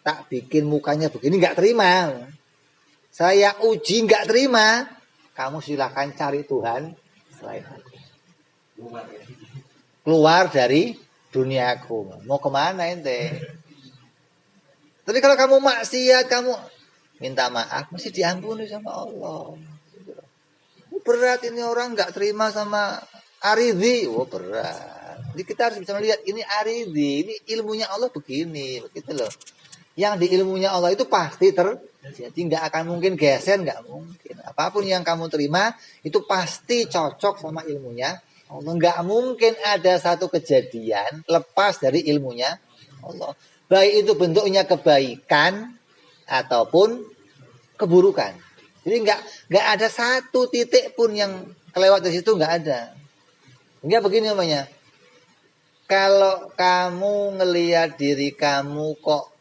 S2: tak bikin mukanya begini enggak terima. Saya uji enggak terima, kamu silakan cari Tuhan selain aku. Keluar dari duniaku, mau kemana ente? Tapi kalau kamu maksiat, kamu minta maaf, mesti diampuni sama Allah. Berat ini orang nggak terima sama aridi, berat. Jadi kita harus bisa melihat ini aridi, ini ilmunya Allah begini, begitu loh. Yang di ilmunya Allah itu pasti terjadi, nggak akan mungkin geser, nggak mungkin. Apapun yang kamu terima itu pasti cocok sama ilmunya Allah. Nggak mungkin ada satu kejadian lepas dari ilmunya Allah. Baik itu bentuknya kebaikan ataupun keburukan. Jadi nggak ada satu titik pun yang kelewat dari situ, nggak ada. Enggak begini namanya. Kalau kamu ngelihat diri kamu kok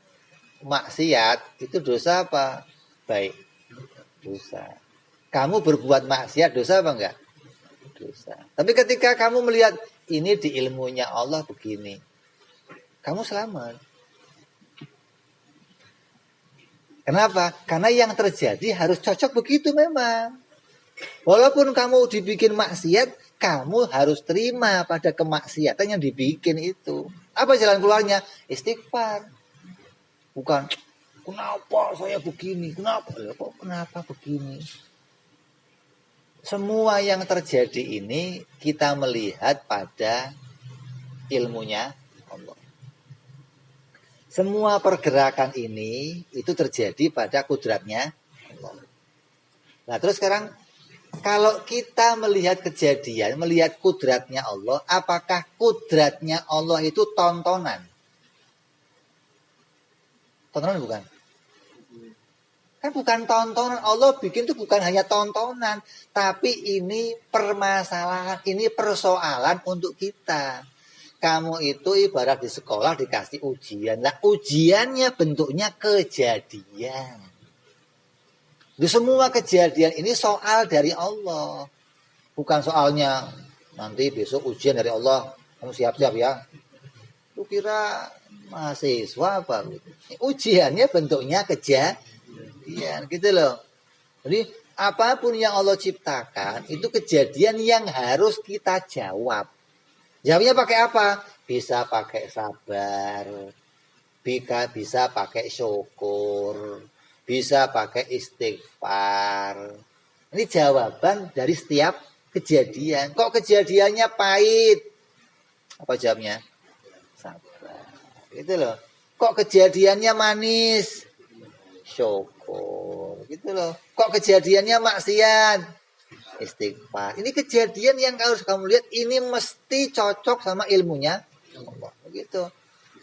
S2: maksiat, itu dosa apa? Baik, dosa. Kamu berbuat maksiat, dosa apa enggak? Dosa. Tapi ketika kamu melihat ini di ilmunya Allah begini, kamu selamat. Kenapa? Karena yang terjadi harus cocok begitu memang. Walaupun kamu dibikin maksiat, kamu harus terima pada kemaksiatan yang dibikin itu. Apa jalan keluarnya? Istighfar. Bukan, kenapa saya begini? Kenapa begini? Semua yang terjadi ini kita melihat pada ilmunya Allah. Semua pergerakan ini itu terjadi pada kudratnya Allah. Nah terus sekarang kalau kita melihat kejadian, melihat kudratnya Allah, apakah kudratnya Allah itu tontonan? Tontonan bukan? Kan bukan tontonan. Allah bikin itu bukan hanya tontonan, tapi ini permasalahan, ini persoalan untuk kita. Kamu itu ibarat di sekolah dikasih ujian. Nah, ujiannya bentuknya kejadian. Di semua kejadian ini soal dari Allah. Bukan soalnya nanti besok ujian dari Allah. Kamu siap-siap ya. Lu kira mahasiswa apa? Ujiannya bentuknya kejadian. Gitu loh. Jadi apapun yang Allah ciptakan itu kejadian yang harus kita jawab. Jawabnya pakai apa? Bisa pakai sabar, bisa pakai syukur, bisa pakai istighfar. Ini jawaban dari setiap kejadian. Kok kejadiannya pahit? Apa jawabnya? Sabar. Gitu loh. Kok kejadiannya manis? Syukur. Gitu loh. Kok kejadiannya maksiat? Istighfar. Ini kejadian yang harus kamu lihat, ini mesti cocok sama ilmunya Allah. Begitu.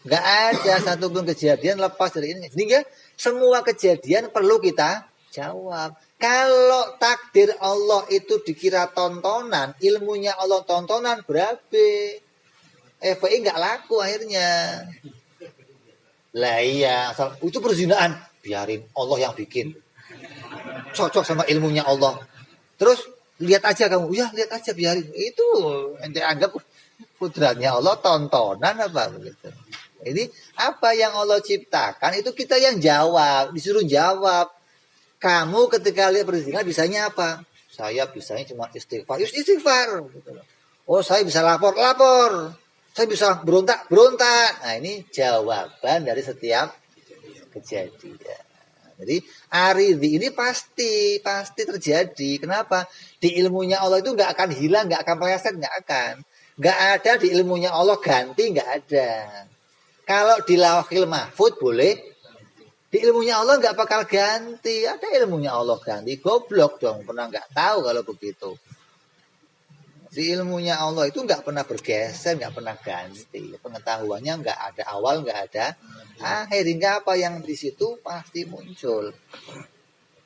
S2: Nggak ada satupun kejadian lepas dari ini. Sehingga semua kejadian perlu kita jawab. Kalau takdir Allah itu dikira tontonan, ilmunya Allah tontonan, berabe. FPI nggak laku akhirnya. Lah iya, itu perzinaan. Biarin, Allah yang bikin. Cocok sama ilmunya Allah. Terus lihat aja kamu, ya lihat aja biarin. Itu ente anggap kudratnya Allah tontonan apa begitu. Ini apa yang Allah ciptakan itu kita yang jawab, disuruh jawab. Kamu ketika lihat berzina bisanya apa? Saya bisanya cuma istighfar, istighfar. Oh saya bisa lapor, saya bisa berontak. Nah ini jawaban dari setiap kejadian. Jadi aridhi ini pasti terjadi. Kenapa? Di ilmunya Allah itu nggak akan hilang, nggak akan meleset, nggak akan. Nggak ada di ilmunya Allah ganti, nggak ada. Kalau di Lauhil Mahfud boleh, di ilmunya Allah nggak bakal ganti. Ada ilmunya Allah ganti, goblok dong, pernah nggak tahu kalau begitu. Di ilmunya Allah itu nggak pernah bergeser, nggak pernah ganti. Pengetahuannya nggak ada awal, nggak ada akhir. Hingga apa yang di situ pasti muncul.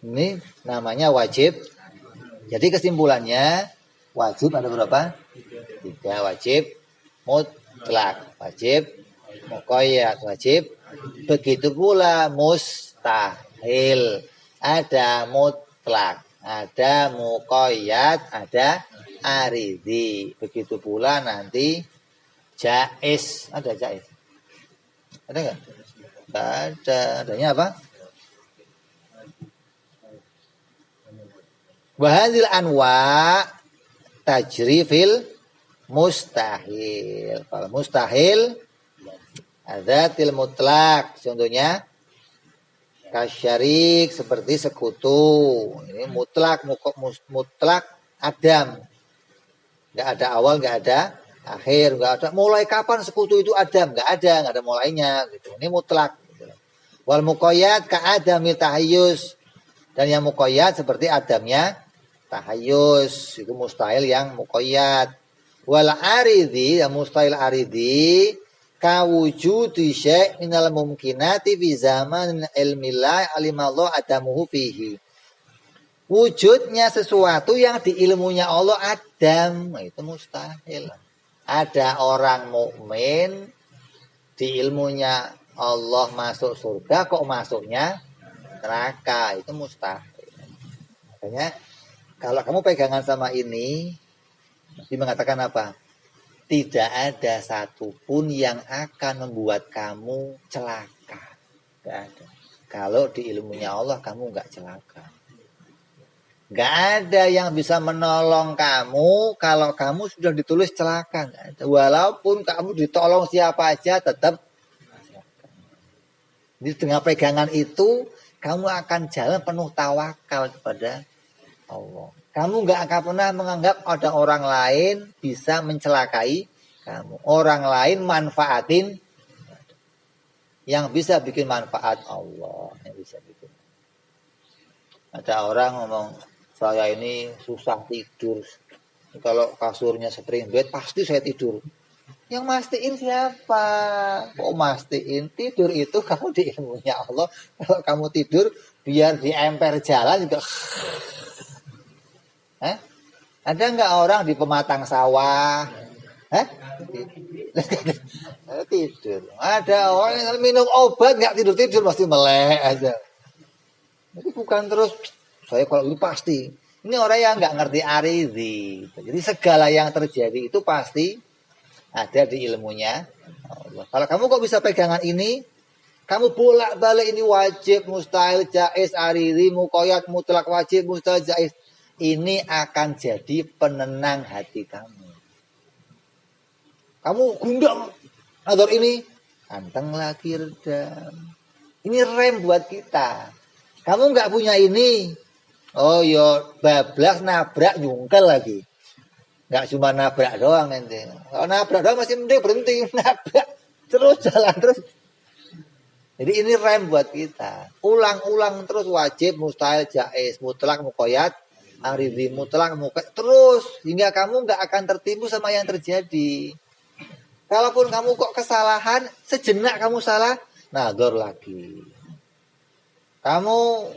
S2: Ini namanya wajib. Jadi kesimpulannya, wajib ada berapa? 3 wajib. Mutlak wajib. Muqayyad wajib. Begitu pula mustahil. Ada mutlak, ada muqayyad, ada aridhi. Begitu pula nanti jaiz. Ada jaiz? Ada nggak? Nggak ada. Adanya apa? Wahadil anwa tajri fil mustahil. Kalau mustahil adatil mutlak. Contohnya kasyarik seperti sekutu. Ini mutlak adam. Nggak ada awal, nggak ada akhir, nggak ada mulai kapan sekutu itu adam, nggak ada mulainya gitu. Ini mutlak gitu. Wal muqayyad ka adamil tahayyus, dan yang muqayyad seperti adamnya tahayyus, itu mustahil yang muqayyad. Wal aridhi, yang mustahil aridhi ka wujudi syai' minal mumkinati fi zaman ilmillah alimallahu adamuhu fihi. Wujudnya sesuatu yang di ilmunya Allah adam, itu mustahil. Ada orang mukmin di ilmunya Allah masuk surga, kok masuknya neraka, itu mustahil. Makanya kalau kamu pegangan sama ini, Nabi mengatakan apa? Tidak ada satupun yang akan membuat kamu celaka. Tidak ada. Kalau di ilmunya Allah kamu nggak celaka. Nggak ada yang bisa menolong kamu kalau kamu sudah ditulis celaka. Nggak ada. Walaupun kamu ditolong siapa aja tetap celaka. Di tengah pegangan itu kamu akan jalan penuh tawakal kepada Allah. Kamu nggak akan pernah menganggap ada orang lain bisa mencelakai kamu. Orang lain manfaatin, yang bisa bikin manfaat Allah. Yang bisa bikin. Ada orang ngomong, saya ini susah tidur. Kalau kasurnya spring bed pasti saya tidur. Yang mastiin siapa? Kok mastiin? Tidur itu kamu di ilmunya Allah. Kalau kamu tidur biar di emper jalan juga. Ada nggak orang di pematang sawah? Tidur. Ada orang yang minum obat nggak tidur pasti melek aja. Jadi bukan terus saya kalau itu pasti. Ini orang yang nggak ngerti aridhi. Jadi segala yang terjadi itu pasti ada di ilmunya Allah. Kalau kamu kok bisa pegangan ini, kamu bolak-balik ini wajib, mustahil, jaiz, aridhi, muqayyad, mutlak, wajib, mustahil, jaiz. Ini akan jadi penenang hati kamu. Kamu gundam nador ini, Anteng lagi redam. Ini rem buat kita. Kamu nggak punya ini. Oh yo bablas nabrak nyungkel lagi. Nggak cuma nabrak doang ente. Kalau nabrak doang masih mending berhenti nabrak. Terus jalan terus. Jadi ini rem buat kita. Ulang-ulang terus wajib, mustahil, jaiz, mutlak, muqayyad, aridhi, mutlak, muqayyad. Terus hingga kamu nggak akan tertipu sama yang terjadi. Kalaupun kamu kok kesalahan, sejenak kamu salah, nador lagi. Kamu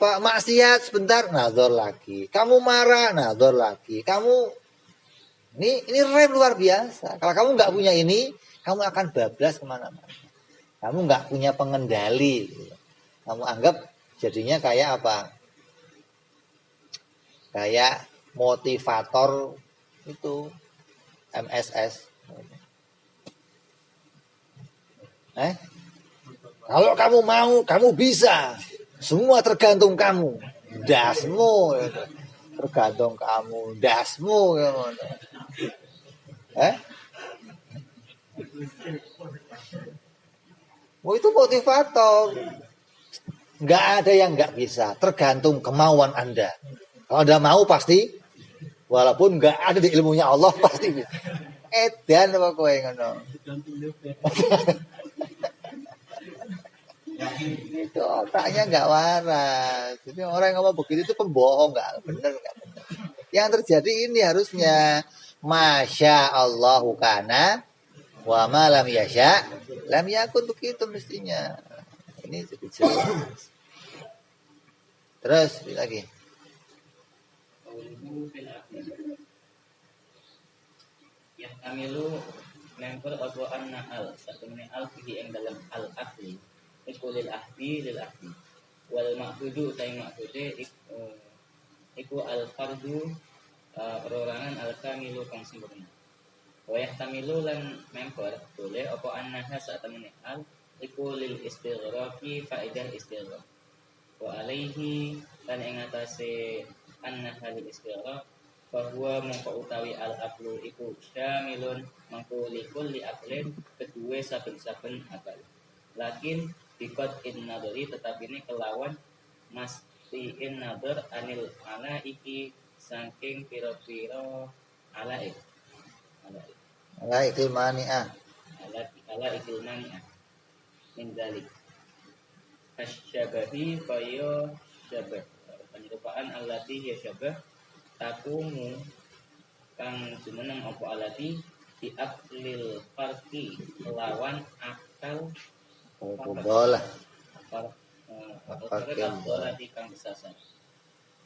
S2: maksiat sebentar, nador lagi. Kamu marah, nador lagi. Ini rem luar biasa. Kalau kamu nggak punya ini, kamu akan bablas kemana-mana. Kamu nggak punya pengendali. Kamu anggap jadinya kayak apa? Kayak motivator itu MSS. Kalau kamu mau, kamu bisa. Semua tergantung kamu. Dasmu. Tergantung kamu. Dasmu. Oh, itu motivator. Nggak ada yang nggak bisa. Tergantung kemauan Anda. Kalau Anda mau pasti. Walaupun nggak ada di ilmunya Allah pasti bisa. Edan apa kowe ngono. Itu otaknya nggak waras. Jadi orang yang ngomong begitu itu pembohong, nggak bener, nggak bener. Yang terjadi ini harusnya masya Allahu kana wa ma lam yasha lam yakun, begitu mestinya. Ini jadi jelas. Terus lagi.
S3: Yahtamilu member atau anna al satu al fihi yang dalam al ahli iku lil ahdi wal makhudu tay makhude iku al fardu perorangan al kamilu kang sempurna. Wa yahtamilu lan member boleh apa anna saat al iku lil istighraqi faedah istighraq. Wa alaihi lan ing atase anna halil istighraq bahwa mongko utawi al aqlu iku syamilun mangko likul li aqlin kedue saben-saben akal. Lakin bikot in nadori tetapi ini kelawan mastiin nador anil ala iki saking piro-piro alaik
S2: Alaikil mani'ah.
S3: Alaikil mani'ah min dalik kasyabahi kaya syabah penyerupaan allati ya syabah takumu kang jumeneng apa alati di aklil farki melawan akal
S2: bola
S3: akal kang kesasar.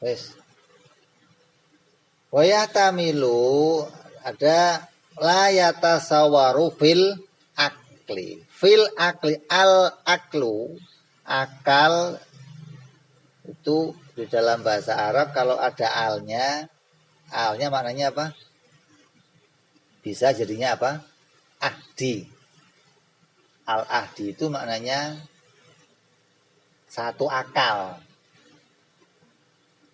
S2: Wes. Wayah tamilu ada layata sawaru fil akli. Fil akli al aklu akal itu di dalam bahasa Arab kalau ada alnya maknanya apa? Bisa jadinya apa? Ahdi. Al-ahdi itu maknanya satu akal.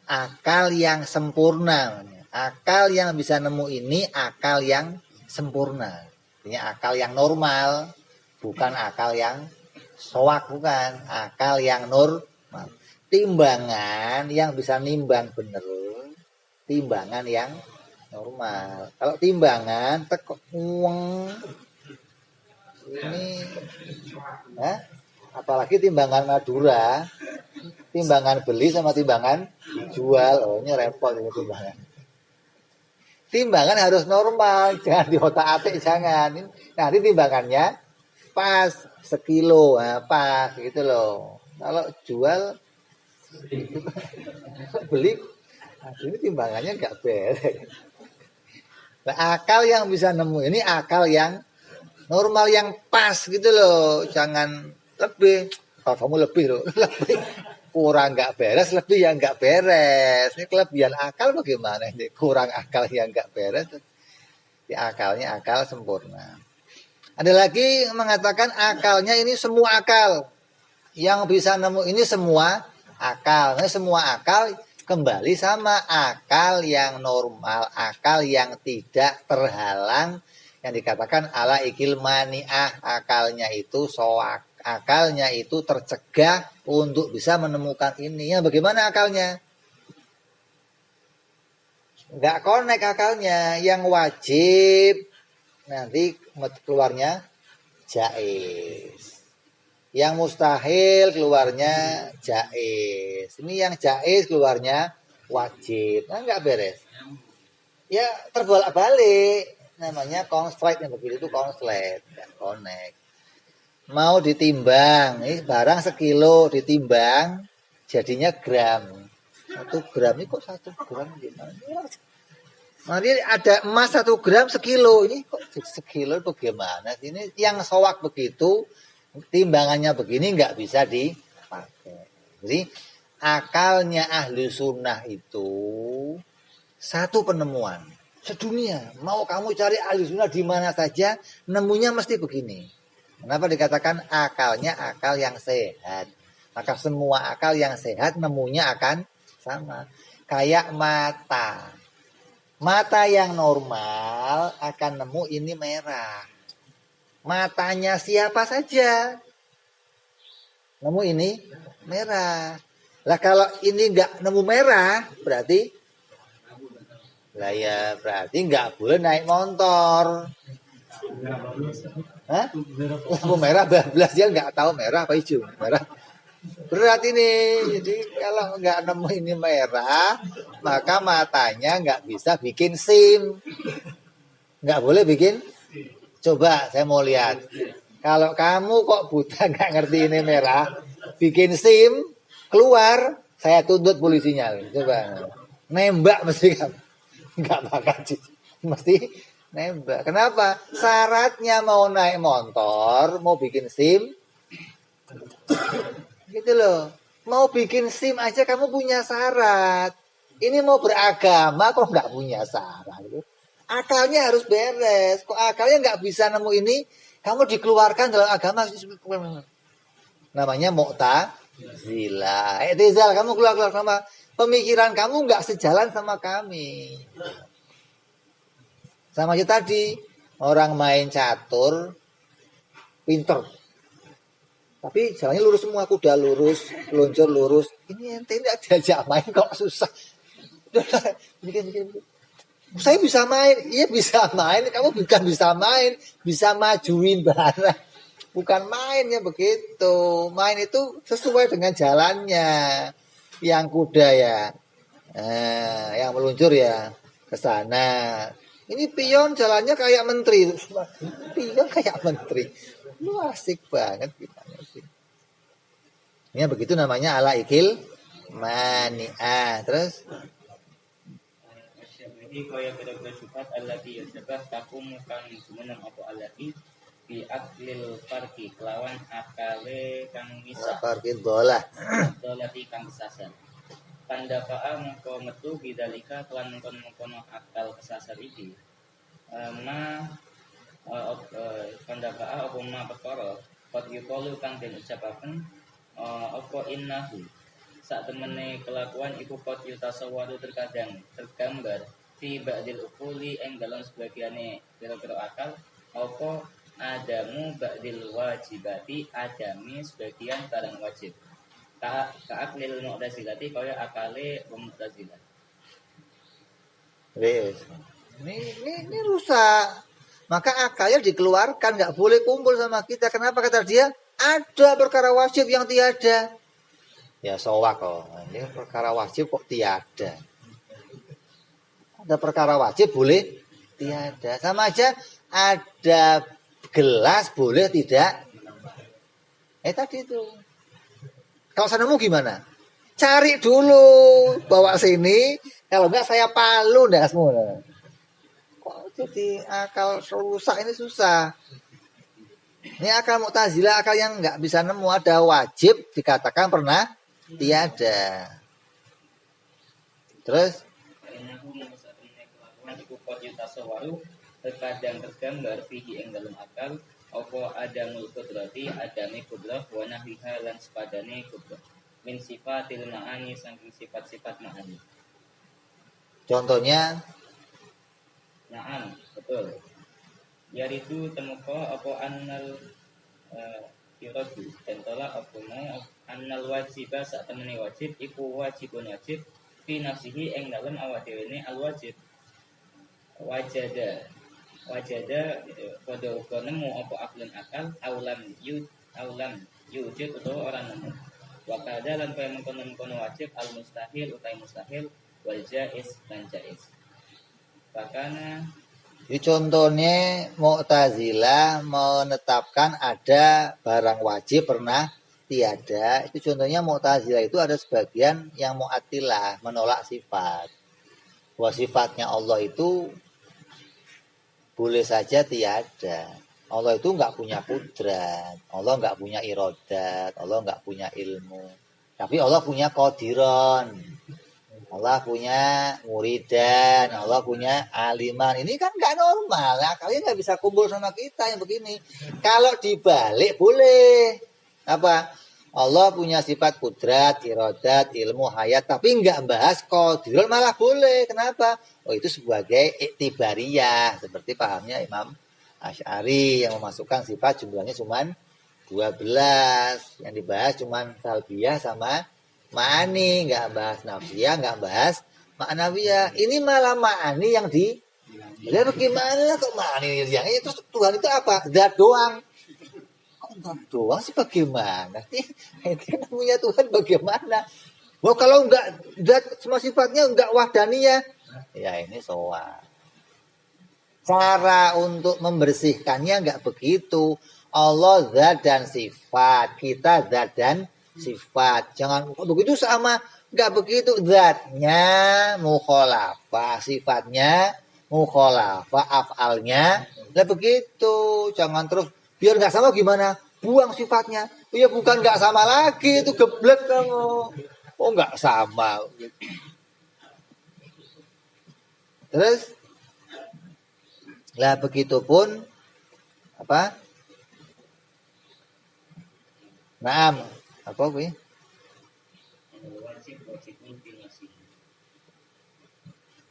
S2: Akal yang sempurna. Akal yang bisa nemu ini akal yang sempurna. Ini akal yang normal, bukan akal yang soak, bukan. Akal yang normal. Timbangan yang bisa nimbang bener, timbangan yang normal. Kalau timbangan uang ini, apalagi timbangan Madura, timbangan beli sama timbangan jual, ini repot ini timbangan. Timbangan harus normal, jangan di otak-atik, jangan. Nanti timbangannya pas sekilo, pas gitu loh. Kalau jual beli ini timbangannya nggak beres. Nah, akal yang bisa nemu ini akal yang normal yang pas gitu loh, jangan lebih. Kalau kamu lebih loh, lebih kurang nggak beres, lebih yang nggak beres. Ini kelebihan akal bagaimana ini? Kurang akal yang nggak beres. Ya, akalnya akal sempurna. Ada lagi mengatakan akalnya ini semua akal yang bisa nemu ini semua akal. Nah, semua akal kembali sama akal yang normal, akal yang tidak terhalang, Yang dikatakan ala ikil mani'ah, akalnya itu soak, akalnya itu tercegah untuk bisa menemukan ini. Ya bagaimana akalnya? Nggak connect akalnya. Yang wajib nanti keluarnya jaiz. Yang mustahil keluarnya jaiz. Ini yang jaiz keluarnya wajib. Nah nggak beres. Ya terbolak-balik. Namanya konslet, yang begitu itu konslet. Nggak connect. Mau ditimbang. Ini barang sekilo ditimbang jadinya gram. 1 gram ini kok 1 gram gimana? Nanti ada emas 1 gram sekilo. Ini kok sekilo bagaimana? Ini yang sowak begitu. Timbangannya begini nggak bisa dipakai. Jadi akalnya ahli sunnah itu satu penemuan sedunia. Mau kamu cari ahli sunnah di mana saja, nemunya mesti begini. Kenapa dikatakan akalnya akal yang sehat? Maka semua akal yang sehat nemunya akan sama. Kayak mata. Mata yang normal akan nemu ini merah. Matanya siapa saja nemu ini merah. Lah kalau ini nggak nemu merah berarti lah ya berarti nggak boleh naik motor. Hah? Lampu merah bablas, dia nggak tahu merah apa hijau. Merah berat ini. Jadi kalau nggak nemu ini merah maka matanya nggak bisa bikin SIM. Nggak boleh bikin. Coba saya mau lihat. Kalau kamu kok buta nggak ngerti ini merah, bikin SIM keluar, saya tuntut polisinya. Coba nembak mesti kamu. Nggak bakal mesti nembak. Kenapa? Syaratnya mau naik motor, mau bikin SIM, gitu loh. Mau bikin SIM aja kamu punya syarat. Ini mau beragama kok nggak punya syarat. Akalnya harus beres. Kok akalnya nggak bisa nemu ini, kamu dikeluarkan dalam agama. Namanya mu'tazilah. I'tizal, kamu keluar sama pemikiran kamu nggak sejalan sama kami. Sama aja tadi, orang main catur, pinter. Tapi jalannya lurus semua, kuda lurus, peluncur lurus. Ini ente ini diajak main kok susah. Bikin. Saya bisa main, iya bisa main. Kamu bukan bisa main, bisa majuin barang. Bukan mainnya begitu. Main itu sesuai dengan jalannya. Yang kuda ya, yang meluncur ya ke sana. Ini pion jalannya kayak menteri. Pion kayak menteri. Lu asik banget gimana sih? Ini begitu namanya ala ikil mani'ah. Terus
S3: Jadi kaya beda-beda sifat allati yasabah takum kang jumeneng apa allati bi aklil farqi kelawan akale kang misah
S2: farqid dolah.
S3: dolati kang kesasar. Pandafa'a mengko metu bidalika kelan mengkono akal kesasar iki. Pandafa'a apa ma perkara qad yuqalu kang den ucapaken apa innahu sak temene kelakuan iku qad yutasawwaru terkadang tergambar fi ba'dil uquli ing dalam sebagiane pira-pira akal apa adamu ba'dil wajibati adami sebagian barang wajib ka'aklil mu'tazilati kaya akale mu'tazilah.
S2: Ini rusak. Maka akalnya dikeluarkan, nggak boleh kumpul sama kita. Kenapa kata dia? Ada perkara wajib yang tiada. Ya sowak kok. Ini perkara wajib kok tiada. Ada perkara wajib boleh tiada. Sama aja ada gelas boleh tidak. Tadi itu. Kalau saya nemu gimana? Cari dulu, bawa sini. Kalau enggak saya palu enggak semua. Kok jadi akal rusak ini susah. Ini akal mu'tazilah, akal yang enggak bisa nemu. Ada wajib dikatakan pernah tiada. Terus
S3: terkadang tergambar fihi ing dalam akal apa adamul qudrati adami qudrah wa nahwiha lan sepadane qudrah min sifatil ma'ani saking sifat-sifat ma'ani.
S2: Contohnya
S3: Na'am, betul. Yaritu temuka apa annal iradu dan tolak apa mau annal wajiba sak temene wajib iku wajibun wajib fi nafsihi ing dalem awak dhewe ne al wajib wajada pada uga nemu apa aklun akal aulam yujud utawa orang nemu wa kada lan kaya mengkono wajib al mustahil utai mustahil wal jaiz lan jaiz bakana.
S2: Jadi contohnya Mu'tazilah menetapkan ada barang wajib pernah tiada. Itu contohnya Mu'tazilah itu ada sebagian yang Mu'attilah menolak sifat. Bahwa sifatnya Allah itu boleh saja tiada. Allah itu enggak punya kudrat, Allah enggak punya irodat, Allah enggak punya ilmu. Tapi Allah punya qadiran. Allah punya muridan, Allah punya aliman. Ini kan nggak normal. Nah, kalian nggak bisa kumpul sama kita yang begini. Kalau dibalik boleh. Apa? Allah punya sifat kudrat, iradat, ilmu, hayat. Tapi nggak bahas qadirun malah boleh. Kenapa? Oh itu sebagai iktibariyah. Seperti pahamnya Imam Asy'ari yang memasukkan sifat jumlahnya cuma 12. Yang dibahas cuma salbiyah sama ma'ani, nggak bahas nafsiyah, nggak bahas ma'nawiyah. Ini malah ma'ani yang di ya bagaimana kok ma'ani yang itu Tuhan itu apa? Zat doang. Kok zat doang sih bagaimana? Itu kan punya Tuhan bagaimana? Wah kalau nggak zat semua sifatnya nggak wahdaniyah, ya ini soal. Cara untuk membersihkannya nggak begitu. Allah zat dan sifat, kita zat dan sifat. Jangan begitu sama, enggak begitu. Zatnya mukhalafah, sifatnya mukhalafah, afalnya lah begitu. Jangan terus biar enggak sama gimana? Buang sifatnya. Ya bukan enggak sama lagi, itu geblek kamu. Oh enggak sama. Terus lah begitupun apa? Naam. Apa gue?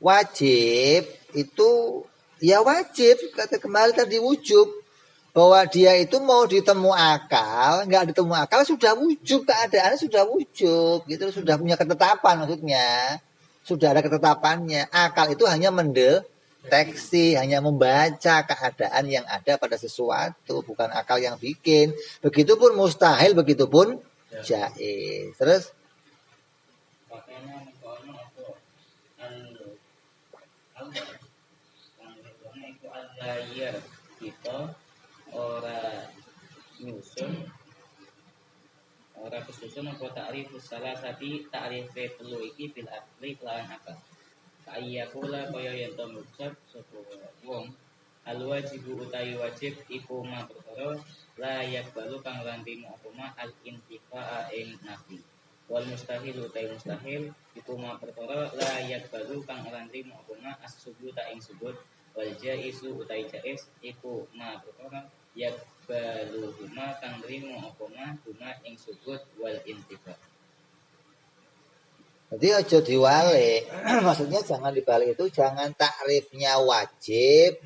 S2: Wajib itu ya wajib kata kembali tadi wujub bahwa dia itu mau ditemu akal nggak ditemu akal sudah wujub keadaannya sudah wujub gitu sudah punya ketetapan maksudnya sudah ada ketetapannya akal itu hanya mendeteksi hanya membaca keadaan yang ada pada sesuatu bukan akal yang bikin begitupun mustahil begitupun jaiz. Terus
S3: Pakainya mengkono apa itu al-layar kita ora nyusun ora kesusun apa ta'rifus salah sati ta'rif telu iki bil akli kelawan akal kayakula kaya yen to ngucap sapa wong al wajibu utawi wajib iku ma perkara layak balu kang lantimu apa ma al intifa'a ing nafi wal mustahil utawi mustahil iku ma perkara layak balu kang lantimu apa ma as-subut ing subut wal jaizu utawi jaiz iku ma perkara yak balu huma kang nrimo apa ma huma ing subut wal intifa.
S2: Jadi aja diwalik. Maksudnya jangan dibalik itu jangan takrifnya wajib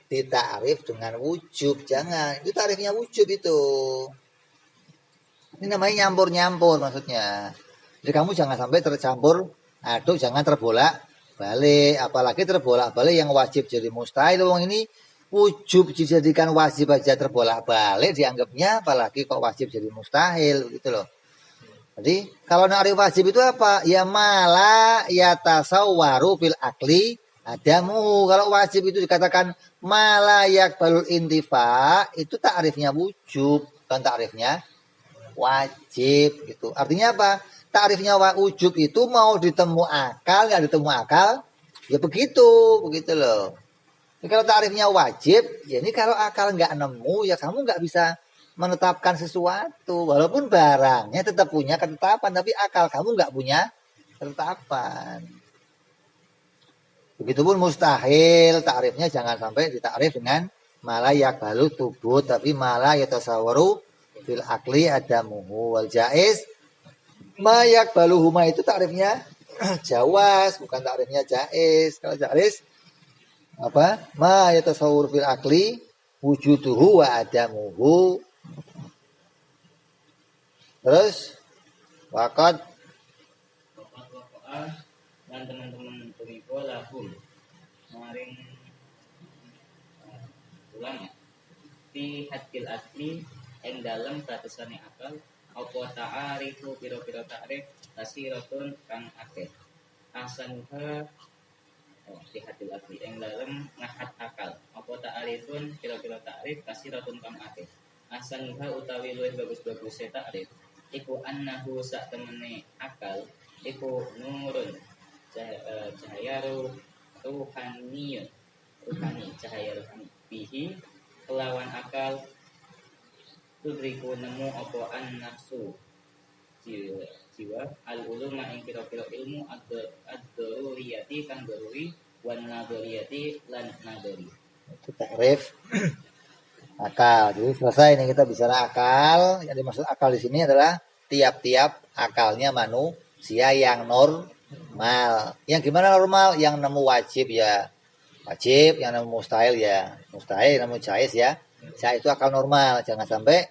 S2: ditakrif dengan wujub. Jangan. Itu takrifnya wujub itu. Ini namanya nyampur-nyampur maksudnya. Jadi kamu jangan sampai tercampur aduk, jangan terbolak balik. Apalagi terbolak balik yang wajib jadi mustahil. Wong ini wujub dijadikan wajib aja terbolak balik dianggapnya apalagi kok wajib jadi mustahil gitu loh. Jadi kalau nakrif wajib itu apa? Ya mala ya tasawwaru fil akli adamu. Kalau wajib itu dikatakan mala yakbalul intifa itu takrifnya wujub, bukan takrifnya wajib gitu. Artinya apa? Takrifnya wujub itu mau ditemu akal, nggak ditemu akal, ya begitu loh. Jadi kalau takrifnya wajib, ya ini kalau akal nggak nemu, ya kamu nggak bisa menetapkan sesuatu walaupun barangnya tetap punya ketetapan tapi akal kamu nggak punya ketetapan. Begitupun mustahil takrifnya jangan sampai ditakrif dengan mala yakbalu tubut tapi mala yatasawwaru fil akli adamuhu wal jaiz ma yakbaluhuma itu takrifnya jawas bukan takrifnya jaiz. Kalau jaiz apa? Ma yatasawwur fil akli wujuduhu wa adamuhu. Terus waqad
S3: Pokok-pokokan dan teman-teman punika lahum maring ulang ya. Fi hadil asli ing dalam batasane akal apa ta'arifu pira-pira ta'rif kasiratun kang akeh. Asanuha fi hadil asli ing dalam ngahat akal apa ta'arifun pira-pira ta'rif kasiratun kang akeh. Asanuha utawi luwih bagus-bagus ta'rif iku annahu sak temene akal iku nurun cahaya ruhani cahaya ruhani bihi kelawan akal tudriku nemu apa an nafsu jiwa al uluma ing kira-kira ilmu ad-daruriyati kang daruri wan nadariyati lan nadari.
S2: itu takrif akal. Jadi selesai nih kita bicara akal. Yang dimaksud akal di sini adalah tiap-tiap akalnya manusia yang normal. Yang gimana normal? Yang nemu wajib ya wajib, yang nemu mustahil ya mustahil, yang nemu jaiz ya jaiz. Itu akal normal. Jangan sampai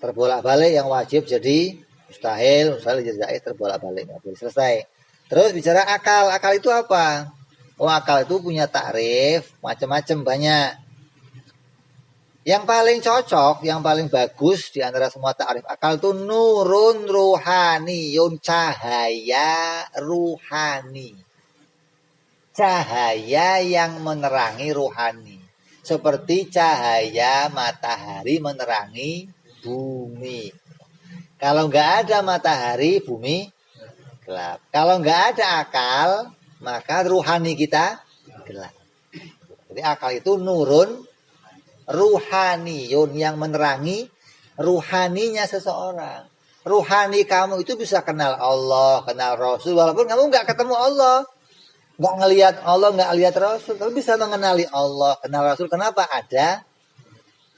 S2: terbolak-balik yang wajib jadi mustahil, mustahil jadi jaiz, terbolak-balik. Nggak boleh. Selesai. Terus bicara akal. Akal itu apa? Oh, akal itu punya takrif macam-macam banyak. Yang paling cocok, yang paling bagus di antara semua takrif akal itu nurun ruhaniyun, cahaya ruhani. Cahaya yang menerangi ruhani. Seperti cahaya matahari menerangi bumi. Kalau nggak ada matahari, bumi gelap. Kalau nggak ada akal, maka ruhani kita gelap. Jadi akal itu nurun ruhaniyun, yang menerangi ruhaninya seseorang. Ruhani kamu itu bisa kenal Allah, kenal Rasul, walaupun kamu nggak ketemu Allah, nggak ngelihat Allah, nggak lihat Rasul, tapi bisa mengenali Allah, kenal Rasul. Kenapa? Ada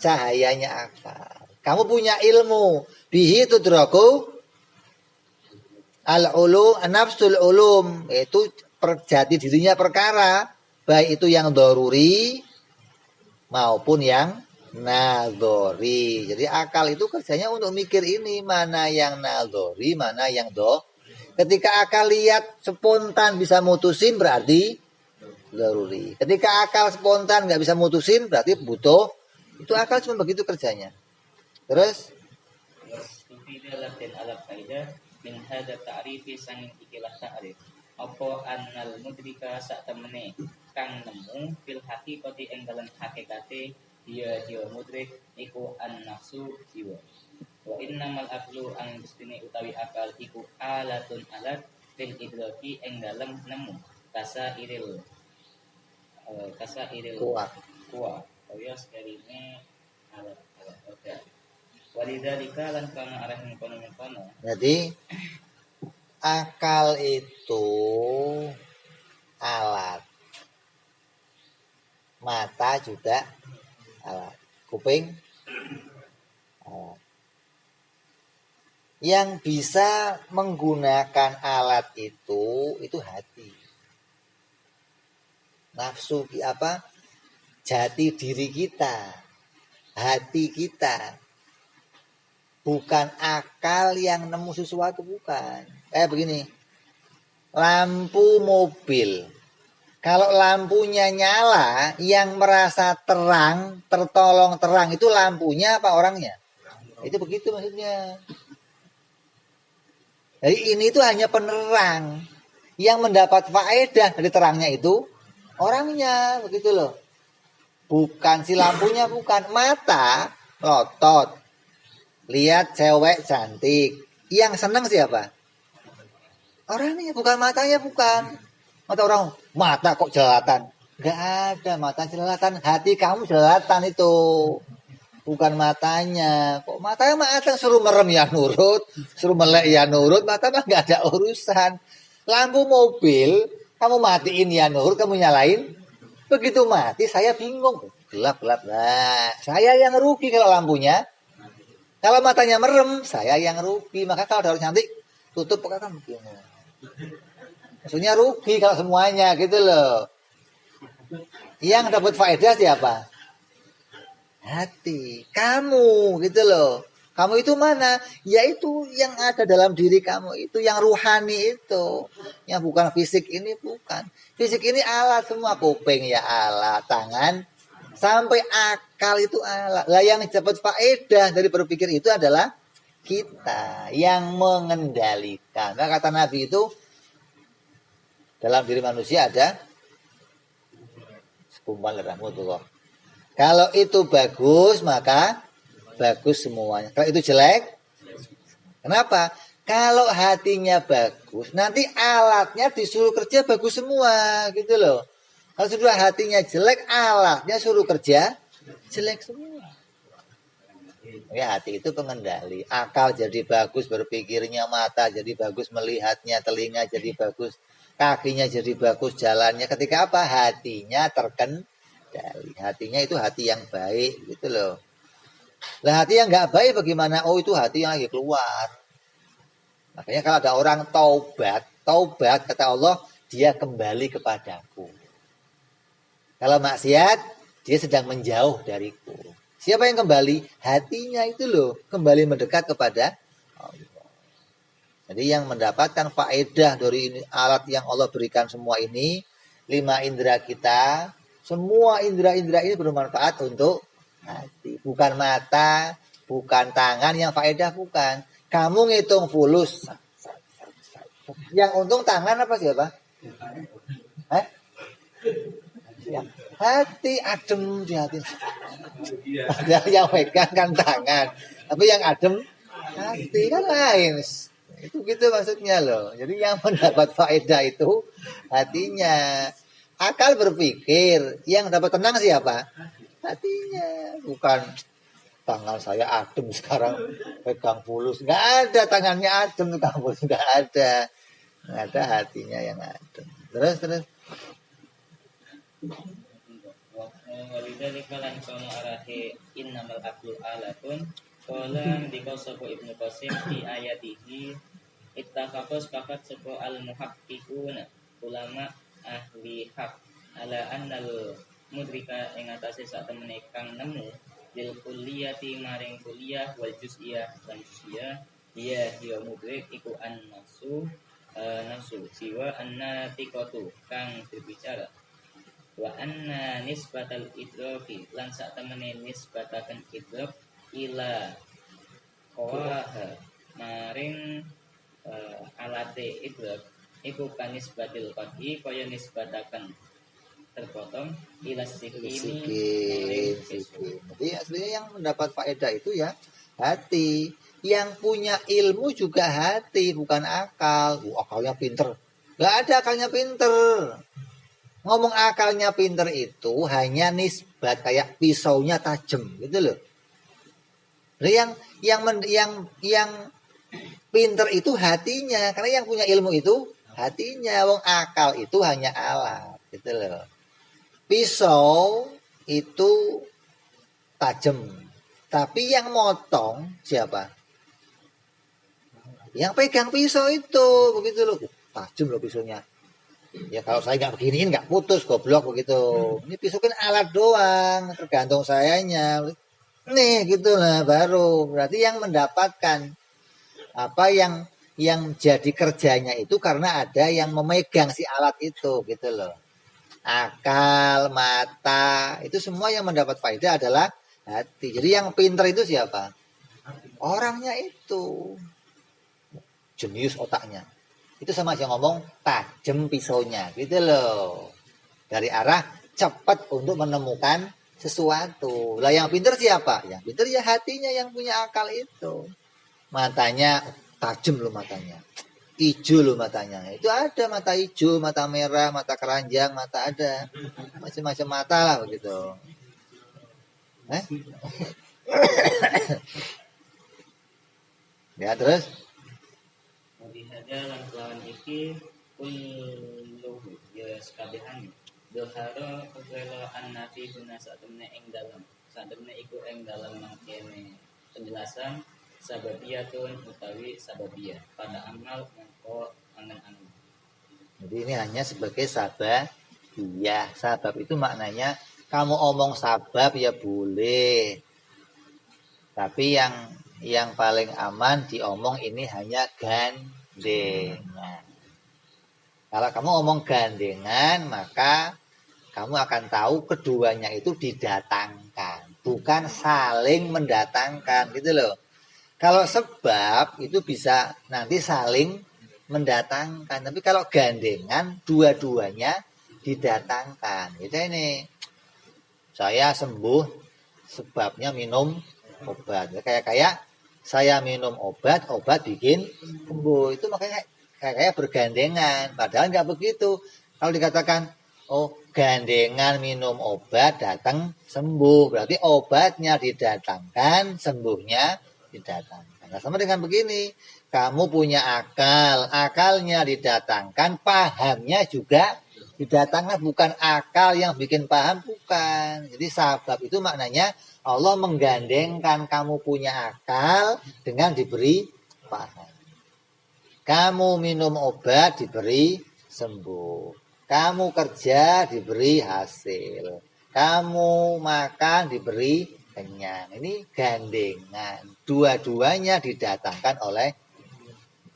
S2: cahayanya akal. Kamu punya ilmu, bihi tudraku al-ulum, nafsul ulum, itu jati dirinya perkara, baik itu yang daruri maupun yang nadori. Jadi akal itu kerjanya untuk mikir ini, mana yang nadori, mana yang Ketika akal lihat spontan bisa mutusin berarti daruri. Ketika akal spontan nggak bisa mutusin berarti butuh. Itu akal cuma begitu kerjanya. Terus
S3: Tufidah latin alat kaidah min hada ta'rifi sanging ikilah ta'rif apa annal mudrika sak temene kang nemu fil haqiqati ing dalem hakikate dia mudrik iku an nafsu jiwa wa innamal aqlu ang mestine utawi akal iku alatun alat fil idraki ing dalem nemu kasairil kuwa ya sekarine alat oke walidalika lan kana arah mengkono.
S2: Jadi akal itu alat, mata juga alat, kuping alat. Yang bisa menggunakan alat itu hati, nafsu apa? Jati diri kita, hati kita. Bukan akal yang nemu sesuatu, bukan. Kayak begini, lampu mobil. Kalau lampunya nyala, yang merasa terang, tertolong terang, itu lampunya apa orangnya? Itu begitu maksudnya. Jadi ini tuh hanya penerang. Yang mendapat faedah dari terangnya itu orangnya, begitu loh. Bukan si lampunya, bukan. Mata, lotot. Lihat cewek cantik. Yang senang siapa? Orangnya, bukan matanya, bukan. Mata orang, mata kok jelalatan? Gak ada mata jelalatan. Hati kamu jelalatan itu. Bukan matanya. Kok matanya mata suruh merem ya nurut. Suruh melek ya nurut. Mata mah gak ada urusan. Lampu mobil, kamu matiin ya nurut, kamu nyalain. Begitu mati, saya bingung. Gelap-gelap. Nah, saya yang rugi kalau lampunya. Kalau matanya merem, saya yang rugi. Maka kalau ada orang cantik, tutup pakai kan begini. Maksudnya rugi kalau semuanya gitu loh. Yang dapat faedah siapa? Hati. Kamu gitu loh. Kamu itu mana? Yaitu yang ada dalam diri kamu itu, yang ruhani itu. Yang bukan fisik ini bukan. Fisik ini alat semua, kuping ya alat, tangan sampai akal itu alat. Lah yang dapat faedah dari berpikir itu adalah kita yang mengendalikan. Nah, kata Nabi itu dalam diri manusia ada segumpal rahmatullah. Kalau itu bagus maka bagus semuanya. Kalau itu jelek, kenapa? Kalau hatinya bagus, nanti alatnya disuruh kerja bagus semua, gitu loh. Kalau sudah hatinya jelek, alatnya suruh kerja jelek semua. Ya, hati itu pengendali. Akal jadi bagus berpikirnya, mata jadi bagus melihatnya, telinga jadi bagus, kakinya jadi bagus jalannya. Ketika apa? Hatinya terkendali. Hatinya itu hati yang baik, gitu loh. Lah hati yang nggak baik bagaimana? Oh itu hati yang lagi keluar. Makanya kalau ada orang taubat kata Allah, dia kembali kepadaku. Kalau maksiat, dia sedang menjauh dariku. Siapa yang kembali? Hatinya itu loh, kembali mendekat kepada Allah. Jadi yang mendapatkan faedah dari ini, alat yang Allah berikan semua ini, 5 indera kita, semua indera-indera ini bermanfaat untuk hati. Bukan mata, bukan tangan yang faedah, bukan. Kamu ngitung fulus. Yang untung tangan apa siapa? Ya, hati adem di hati. Yang pegang kan tangan, tapi yang adem hati kan lain. Itu gitu maksudnya loh. Jadi yang mendapat faedah itu hatinya. Akal berpikir, yang dapat tenang siapa? Hatinya. Bukan tangan saya adem sekarang pegang fulus. Nggak ada tangannya adem pegang fulus. Nggak ada. Nggak ada hatinya yang adem. Terus.
S3: Walidzalika lan kono arahe innamal aqlu alatun qala dikasaba Ibnu Qasim fi ayatihi ittafaqas pakat sapa al muhaqqiquna ulama ahli haq ala annal mudrika ing atase sak temene kang nemu lil kulliyati maring kulliyah wal juz'iyah lan juz'iyah ya mudrik iku an nafsu siwa anna tiqatu kang berbicara wa anna nisbatal idraki lan sak temene nisbataken idrak ila qawaha maring alate idrak iku kan nisbatil qadhi kaya nisbataken terpotong ila sikini.
S2: Jadi aslinya yang mendapat faedah itu ya hati. Yang punya ilmu juga hati, bukan akal. Akalnya pinter. Gak ada akalnya pinter. Ngomong akalnya pinter itu hanya nisbat kayak pisaunya tajam gitu loh. Jadi yang pinter itu hatinya, karena yang punya ilmu itu hatinya. Wong akal itu hanya alat gitu loh. Pisau itu tajam, tapi yang motong siapa? Yang pegang pisau itu begitu loh. Tajam loh pisaunya. Ya kalau saya nggak beginiin nggak putus goblok begitu. Ini pisau kan alat doang, tergantung sayanya. Nih gitulah baru berarti yang mendapatkan apa yang jadi kerjanya itu karena ada yang memegang si alat itu gitu loh. Akal, mata itu semua yang mendapat faedah adalah hati. Jadi yang pinter itu siapa? Orangnya itu jenius otaknya. Itu sama aja ngomong tajam pisaunya gitu loh. Dari arah cepat untuk menemukan sesuatu. Lah yang pintar siapa? Yang pintar ya hatinya yang punya akal itu. Matanya tajam loh matanya. Hijau loh matanya. Itu ada mata hijau, mata merah, mata keranjang, mata ada. Macam-macam mata lah begitu. Ya terus
S3: Hadza lan kelawan iki kulluhu ya sakabehane doharo kela annafi guna satemene ing satemene iku ing dalam mangkene penjelasan sababiyatun utawi sababiyah pada amal mengko angan-angan.
S2: Jadi ini hanya sebagai sabab Iya, sabab itu maknanya kamu omong sabab ya boleh. Tapi yang paling aman diomong ini hanya gandengan. Kalau kamu omong gandengan, maka kamu akan tahu keduanya itu didatangkan, bukan saling mendatangkan gitu loh. Kalau sebab itu bisa nanti saling mendatangkan, tapi kalau gandengan dua-duanya didatangkan. Gitu ini. Saya sembuh sebabnya minum obat. Kayak saya minum obat bikin sembuh. Itu makanya kayak bergandengan. Padahal nggak begitu. Kalau dikatakan, oh gandengan minum obat datang sembuh. Berarti obatnya didatangkan, sembuhnya didatangkan. Nah, sama dengan begini. Kamu punya akal, akalnya didatangkan, pahamnya juga didatangkan, bukan akal yang bikin paham, bukan. Jadi sabab itu maknanya Allah menggandengkan kamu punya akal dengan diberi paham. Kamu minum obat diberi sembuh. Kamu kerja diberi hasil. Kamu makan diberi kenyang. Ini gandengan. Dua-duanya didatangkan oleh.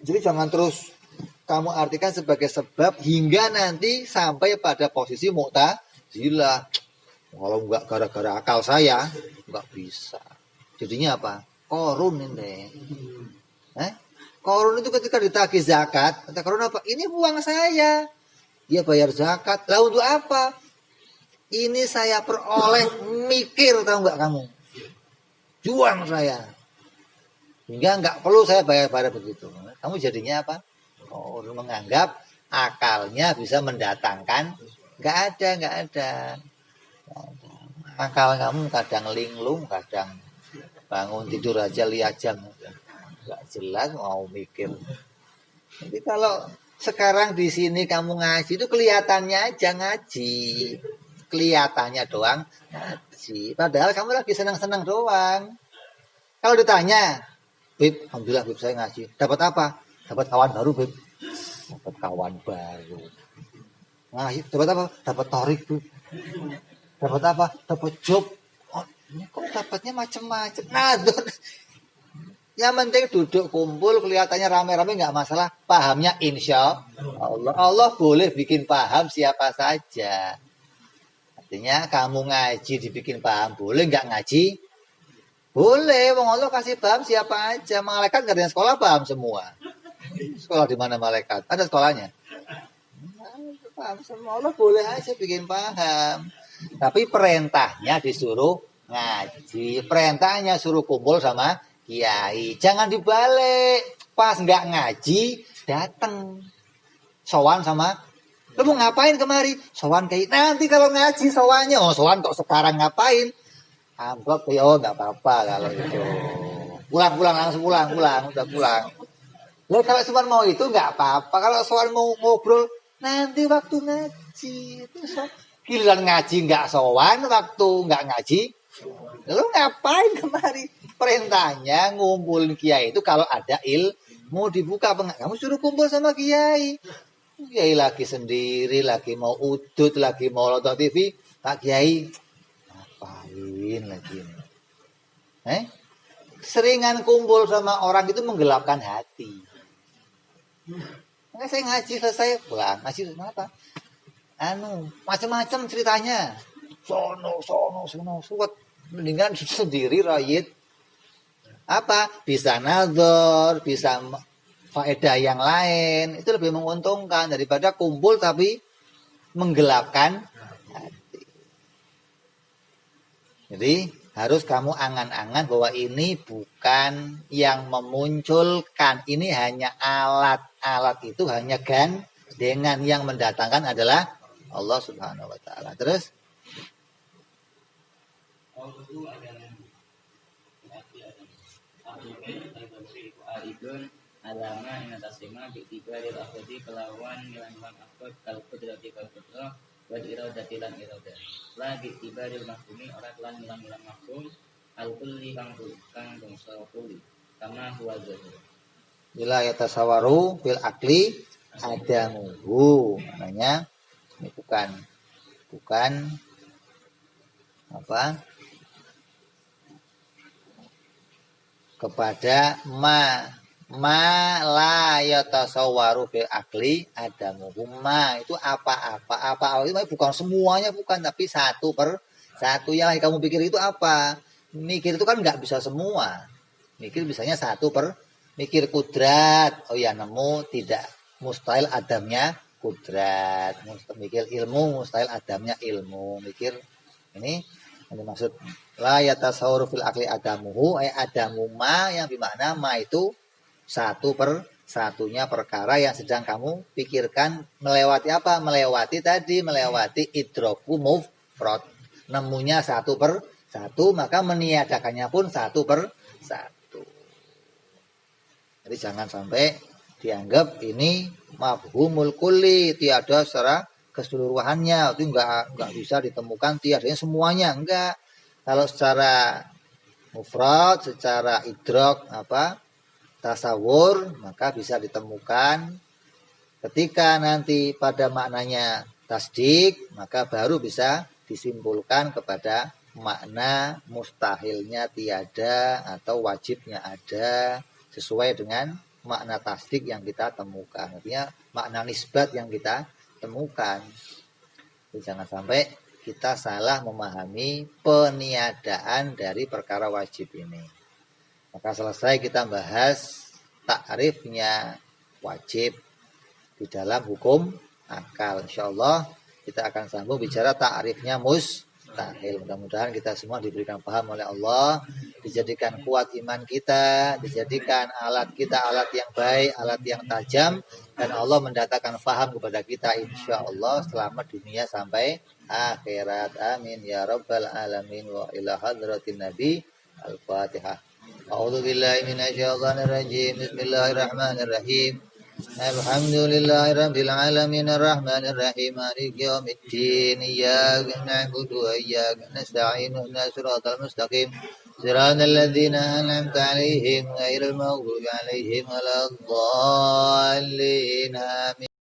S2: Jadi jangan terus kamu artikan sebagai sebab hingga nanti sampai pada posisi mu'tazilah. Kalau enggak gara-gara akal saya, enggak bisa. Jadinya apa? Korun ini. Korun itu ketika ditagih zakat, kata korun apa? Ini uang saya. Dia bayar zakat. Lah untuk apa? Ini saya peroleh mikir, tahu enggak kamu? Juang saya. Hingga enggak perlu saya bayar-bayar begitu. Kamu jadinya apa? Korun menganggap akalnya bisa mendatangkan. Enggak ada. Akal kamu kadang linglung, kadang bangun tidur aja lihat jam. Enggak jelas mau mikir. Jadi kalau sekarang di sini kamu ngaji itu kelihatannya aja ngaji. Kelihatannya doang ngaji. Padahal kamu lagi senang-senang doang. Kalau ditanya, Bib, alhamdulillah Bib saya ngaji. Dapat apa? Dapat kawan baru, Bib. Dapat kawan baru. Ngaji, dapat apa? Dapat torik, Bib. Dapat apa? Dapat job. Oh, ini kok dapatnya macam-macam. Nah, yang penting duduk kumpul kelihatannya rame-rame nggak masalah. Pahamnya insya Allah. Allah boleh bikin paham siapa saja. Artinya kamu ngaji dibikin paham boleh, nggak ngaji boleh. Wong Allah kasih paham siapa aja. Malaikat nggak ada yang sekolah paham semua. Sekolah di mana malaikat? Ada sekolahnya. Paham semua. Allah boleh aja bikin paham. Tapi perintahnya disuruh ngaji. Perintahnya suruh kumpul sama kiai. Jangan dibalik. Pas nggak ngaji, datang. Sowan sama, lu mau ngapain kemari? Sowan kiai. Nanti kalau ngaji sowannya. Oh sowan kok sekarang ngapain? Amplop ya, oh nggak apa-apa kalau itu. Pulang langsung pulang. Udah pulang. Lah kalau sowan mau itu nggak apa-apa. Kalau sowan mau ngobrol, nanti waktu ngaji. Itu giliran ngaji nggak sowan, waktu nggak ngaji, lu ngapain kemari? Perintahnya ngumpulin kiai itu kalau ada ilmu dibuka. Kamu suruh kumpul sama kiai. Kiai lagi sendiri, lagi mau udut, lagi mau nonton TV. Pak Kiai, ngapain lagi ini? Seringan kumpul sama orang itu menggelapkan hati. Nah, saya ngaji selesai pulang. Ngaji apa? Macam-macam ceritanya. Sono, suwet. Mendingan sendiri rakyat. Apa? Bisa nazar, bisa faedah yang lain. Itu lebih menguntungkan daripada kumpul tapi menggelapkan hati. Jadi harus kamu angan-angan bahwa ini bukan yang memunculkan. Ini hanya alat. Alat itu hanya dengan yang mendatangkan adalah Allah Subhanahu wa taala. Terus
S3: alama yang atasima tiga dari akhodi kelawan milan akod kalku dari kalku wal iradati lan iradah lagi tiba dari mahkumi orang lan milan mahkum al-kulli kang bangsa kulli kama huwa zahir
S2: bila yatasawaru fil akli adamuhu. Namanya ini bukan bukan apa? Kepada ma la yatasawwaru bil akli adamuhuma. Itu apa itu bukan semuanya, bukan, tapi satu per satu. Yang kamu pikir itu apa? Mikir itu kan nggak bisa semua. Mikir bisanya satu per mikir kudrat. Oh ya, nemu tidak mustahil adamnya kudrat. Mikir ilmu mustahil adamnya ilmu. Mikir ini maksud la yatasawwaru fil akli adamuhu adamu ma, yang dimana ma itu satu per satunya perkara yang sedang kamu pikirkan. Melewati apa? Melewati idroku mufrad. Nemunya satu per satu, maka meniadakannya pun satu per satu. Jadi jangan sampai dianggap ini mafhumul kulli, tiada secara keseluruhannya, itu enggak bisa ditemukan tiadanya semuanya, enggak. Kalau secara mufrad, secara idrok tasawur, maka bisa ditemukan. Ketika nanti pada maknanya tasdik, maka baru bisa disimpulkan kepada makna mustahilnya tiada atau wajibnya ada, sesuai dengan makna tasdik yang kita temukan. Artinya makna nisbat yang kita temukan. Jadi jangan sampai kita salah memahami peniadaan dari perkara wajib ini. Maka selesai kita bahas takrifnya wajib di dalam hukum akal. Insyaallah kita akan sambung bicara takrifnya mustahil. Mudah-mudahan kita semua diberikan paham oleh Allah, dijadikan kuat iman kita, dijadikan alat kita alat yang baik, alat yang tajam, dan Allah mendatangkan paham kepada kita insyaallah selamat dunia sampai akhirat. Amin ya rabbal alamin. Wa ila hadratin nabi. Al-Fatihah. A'udzu billahi minasyaitonir rajim. Bismillahirrahmanirrahim. Alhamdulillahi rabbil alamin arrahmanir rahim maliki yaumiddin. Iyyaka na'budu wa iyyaka nasta'in. Ihdinas siratal mustaqim. Siratal ladzina an'amta 'alaihim ghairil maghdubi 'alaihim waladdallin. Amin.